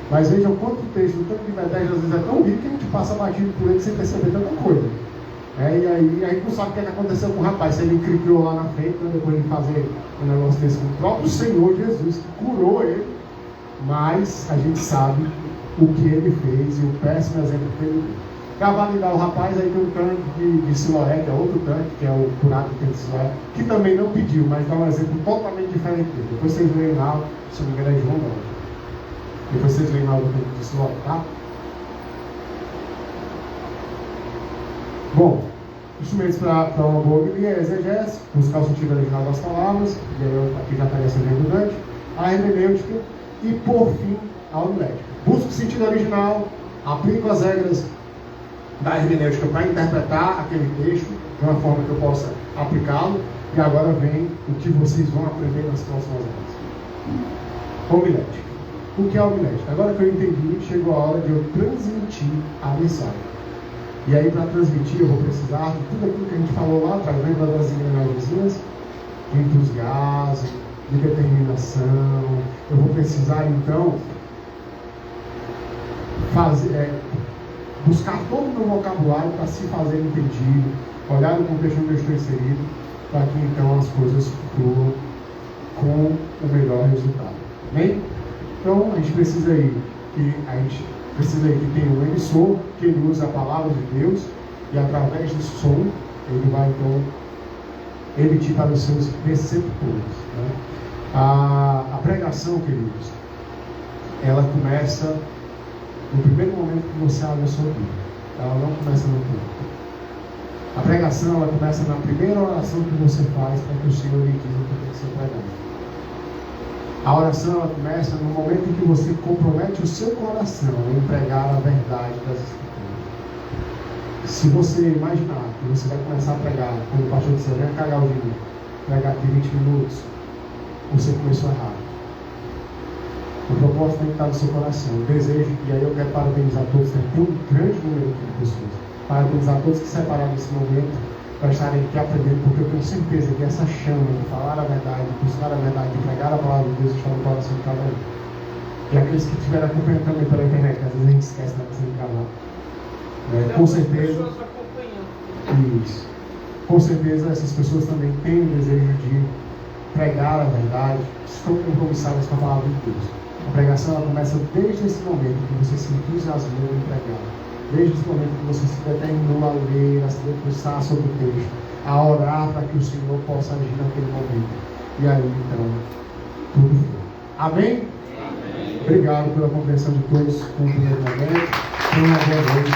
Mas vejam quanto o texto do Tanque de Betesda às vezes é tão rico que a gente passa batido por ele sem perceber tanta coisa. E aí a gente não sabe o que aconteceu com o rapaz, se ele criou lá na frente, né, depois de fazer um negócio desse com o próprio Senhor Jesus, que curou ele, mas a gente sabe o que ele fez e o péssimo exemplo que ele deu. Para validar o rapaz, aí tem um tanque de Siloé, que é outro tanque, que é o curado do tanque de Siloé, que também não pediu, mas dá um exemplo totalmente diferente dele. Depois vocês leem lá, se não me engano é João, não. Depois vocês leem lá o tanque de Siloé, tá? Bom, instrumentos para uma boa homilia, exegese, buscar o sentido original das palavras, e aí eu aqui já estaria sendo redundante, a hermenêutica e, por fim, a homilética. Busco o sentido original, aplico as regras da hermenêutica para interpretar aquele texto de uma forma que eu possa aplicá-lo, e agora vem o que vocês vão aprender nas próximas aulas. Homilética. O que é homilética? Agora que eu entendi, chegou a hora de eu transmitir a mensagem. E aí, para transmitir, eu vou precisar de tudo aquilo que a gente falou lá atrás, lembra das engrenagenzinhas? De entusiasmo, de determinação. Eu vou precisar, então, buscar todo o meu vocabulário para se fazer entendido, olhar no contexto onde eu estou inserido, para que, então, as coisas fluam com o melhor resultado. Amém? Então, a gente precisa aí que tenha um emissor, que ele use a palavra de Deus, e através do som, ele vai então emitir para os seus receptores. Né? A pregação, queridos, ela começa no primeiro momento que você abre a sua Bíblia. Ela não começa no culto. A pregação, ela começa na primeira oração que você faz para que o Senhor lhe diga o que tem que ser pregado. A oração, ela começa no momento em que você compromete o seu coração em pregar a verdade das Escrituras. Se você imaginar que você vai começar a pregar, quando o pastor disser, vem cá, Galdinho, pregar aqui 20 minutos, você começou errado. O propósito tem que estar no seu coração. O desejo, e aí eu quero parabenizar todos, tem um grande número de pessoas. Parabenizar todos que separaram esse momento para estarem aqui aprendendo, porque eu tenho certeza que essa chama de falar a verdade, de buscar a verdade, de pregar a palavra de Deus está no coração de cada um. E aqueles que estiveram acompanhando também pela internet, às vezes a gente esquece da questão de casar. Com certeza. Isso. Com certeza essas pessoas também têm o desejo de pregar a verdade, estão compromissadas com a palavra de Deus. A pregação, ela começa desde esse momento que você se entusiasmou em pregar. Desde esse momento que você se determinou a ler, a se debruçar sobre o texto, a orar para que o Senhor possa agir naquele momento. E aí, então, tudo foi. Amém? Amém. Obrigado pela compreensão de todos com o primeiro momento. Tenha uma boa noite.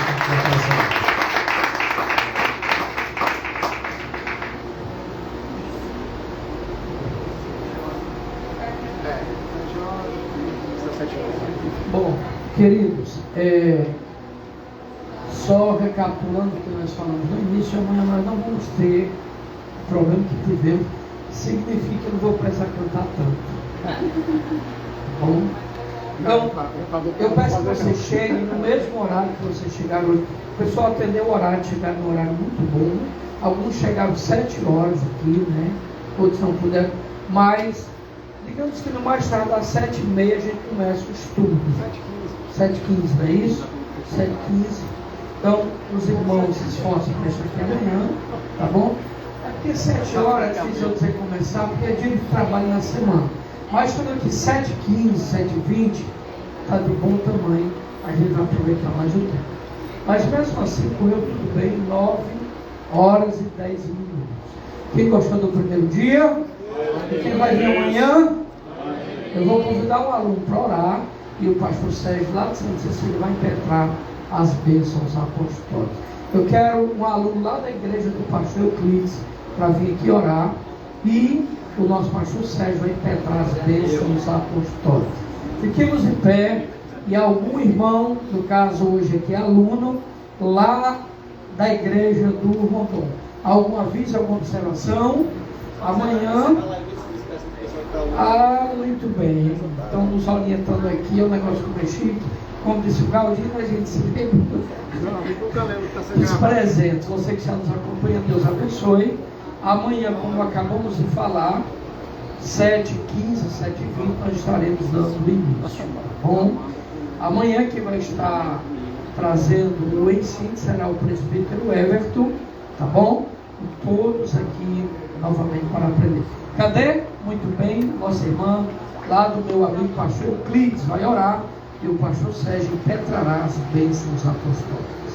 Bom, queridos, só recapitulando o que nós falamos no início, amanhã nós não vamos ter o problema que tivemos, significa que eu não vou precisar cantar tanto. Bom, então, eu peço que você chegue no mesmo horário que você chegar hoje. O pessoal atendeu o horário, chegaram no horário muito bom. Alguns chegaram 7 horas aqui, né? Outros não puderam, mas digamos que no mais tarde, às 7h30, a gente começa o estudo. 7h15, não é isso? 7h15. Então, os irmãos se esforçam para estar aqui amanhã, tá bom? É porque 7 horas é difícil eu dizer começar, porque é dia de trabalho na semana. Mas quando aqui 7h15, 7h20, está de bom tamanho, a gente vai aproveitar mais o tempo. Mas mesmo assim, correu tudo bem, 9 horas e 10 minutos. Quem gostou do primeiro dia? Quem vai vir amanhã? Eu vou convidar um aluno para orar, e o pastor Sérgio, lá de Santa Cecília, vai impetrar as bênçãos apostólicas. Eu quero um aluno lá da igreja do pastor Euclides para vir aqui orar, e o nosso pastor Sérgio vai impetrar as bênçãos apostólicas. Fiquemos em pé, e algum irmão, no caso hoje aqui aluno, lá da igreja do Rondon, algum aviso, alguma observação? Amanhã. Muito bem. Então, nos orientando aqui, é um negócio que é chique. Como disse o Galdino, a gente se lembra dos presentes. Você que está nos acompanhando, Deus abençoe. Amanhã, como acabamos de falar, 7h15, 7h20, nós estaremos dando o início. Bom, amanhã que vai estar trazendo o ensino será o presbítero Everton, tá bom? E todos aqui novamente para aprender. Cadê? Muito bem, nossa irmã lá do meu amigo pastor Euclides vai orar, e o pastor Sérgio impetrará as bênçãos apostólicas.